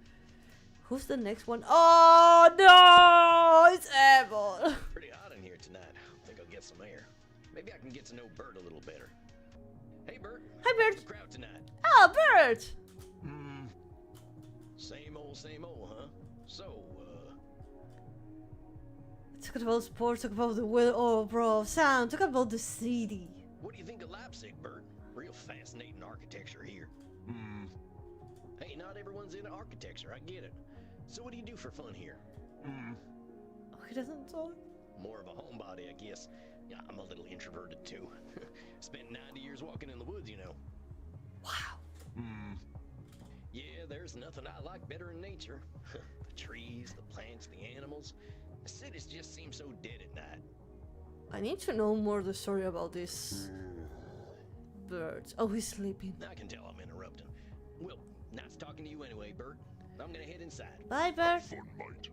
Who's the next one? Oh no! It's Abel! Pretty hot in here tonight. I think I'll get some air. Maybe I can get to know Bert a little better. Hey, Bert. Hi, Bert. How's the crowd tonight? Oh, Bert! Same old, huh? So, Talk about sports, talk about the weather. Oh, bro, Sam, talk about the city. what do you think of Leipzig, Bert? Real fascinating architecture here. Hey, not everyone's into architecture, I get it. So what do you do for fun here? Oh, he doesn't talk. More of a homebody, I guess. Yeah, I'm a little introverted too. Spent 90 years walking in the woods, you know. Wow. Yeah, there's nothing I like better in nature. The trees, the plants, the animals. The cities just seem so dead at night. I need to know more the story about this bird. Oh, he's sleeping. I can tell I'm interrupting. Well, nice talking to you anyway, Bert. I'm gonna head inside. Bye, Bert. Fun night.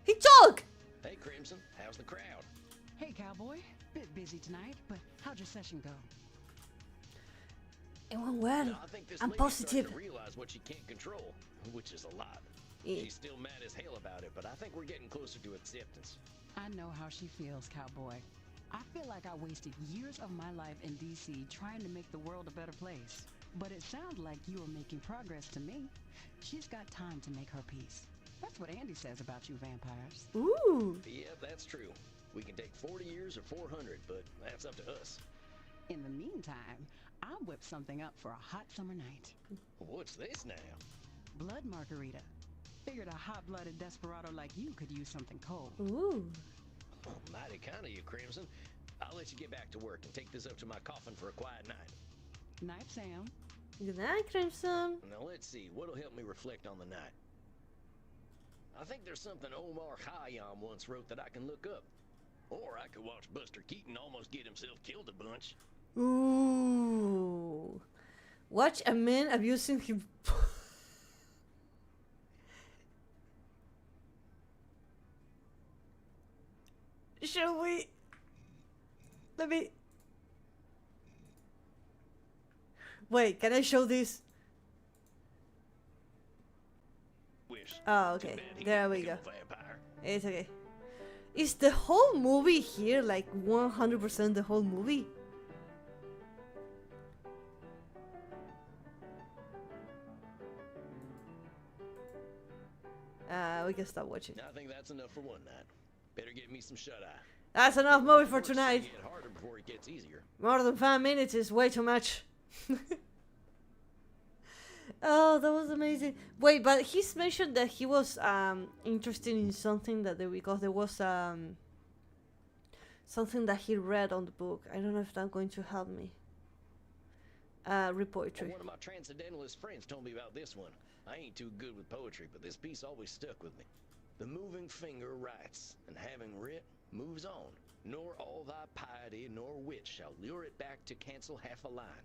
He talk! Hey, Crimson, how's the crowd? Hey, cowboy. Bit busy tonight, but how'd your session go? It went well. No, I think this I'm lady's positive. starting to realize what she can't control, which is a lot. Yeah. She's still mad as hell about it, but I think we're getting closer to acceptance. I know how she feels, cowboy. I feel like I wasted years of my life in D.C. trying to make the world a better place. But it sounds like you are making progress to me. She's got time to make her peace. That's what Andy says about you vampires. Ooh. Yeah, that's true. We can take 40 years or 400, but that's up to us. In the meantime, I'll whip something up for a hot summer night. What's this now? Blood margarita. Figured a hot-blooded desperado like you could use something cold. Ooh. Oh, mighty kind of you, Crimson. I'll let you get back to work and take this up to my coffin for a quiet night. Night, Sam. Good night, Crimson. Now let's see, what'll help me reflect on the night? I think there's something Omar Khayyam once wrote that I can look up. Or I could watch Buster Keaton almost get himself killed a bunch. Ooh. Watch a man abusing him. Shall we? Let me. Wait, can I show this? Wish. Oh, okay. Too bad he There didn't we become go. a vampire. It's okay. Is the whole movie here like 100% the whole movie? We can stop watching. I think that's enough for one night. Better get me some shut-eye. That's enough movie for Work's gonna tonight. get harder before it gets easier. More than 5 minutes is way too much. Oh, that was amazing. Wait, but he's mentioned that he was interested in something that because there was something that he read on the book. I don't know if that's going to help me. Read poetry. One of my transcendentalist friends told me about this one. I ain't too good with poetry, but this piece always stuck with me. The moving finger writes, and having writ, moves on. Nor all thy piety nor wit shall lure it back to cancel half a line.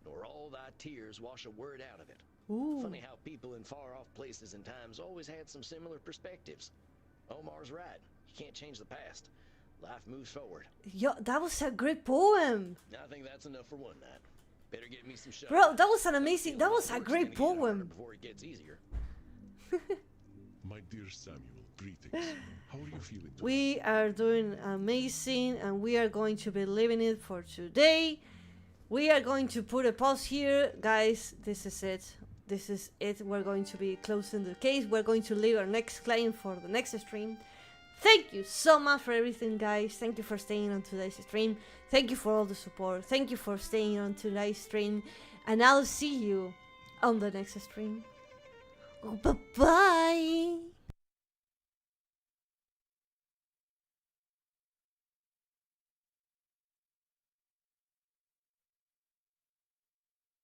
Nor all thy tears wash a word out of it. Ooh. Funny how people in far-off places and times always had some similar perspectives. Omar's right. You can't change the past. Life moves forward. Yo, that was a great poem. I think that's enough for one night. Better get me some shut. Bro, that was an amazing, that was a Work's great gonna get harder poem. before it gets easier. My dear Samuel, greetings. How are you feeling today? We are doing amazing and we are going to be leaving it for today. We are going to put a pause here. Guys, this is it. This is it. We're going to be closing the case. We're going to leave our next client for the next stream. Thank you so much for everything, guys. Thank you for staying on today's stream. Thank you for all the support. Thank you for staying on today's stream. And I'll see you on the next stream. Oh, bye-bye.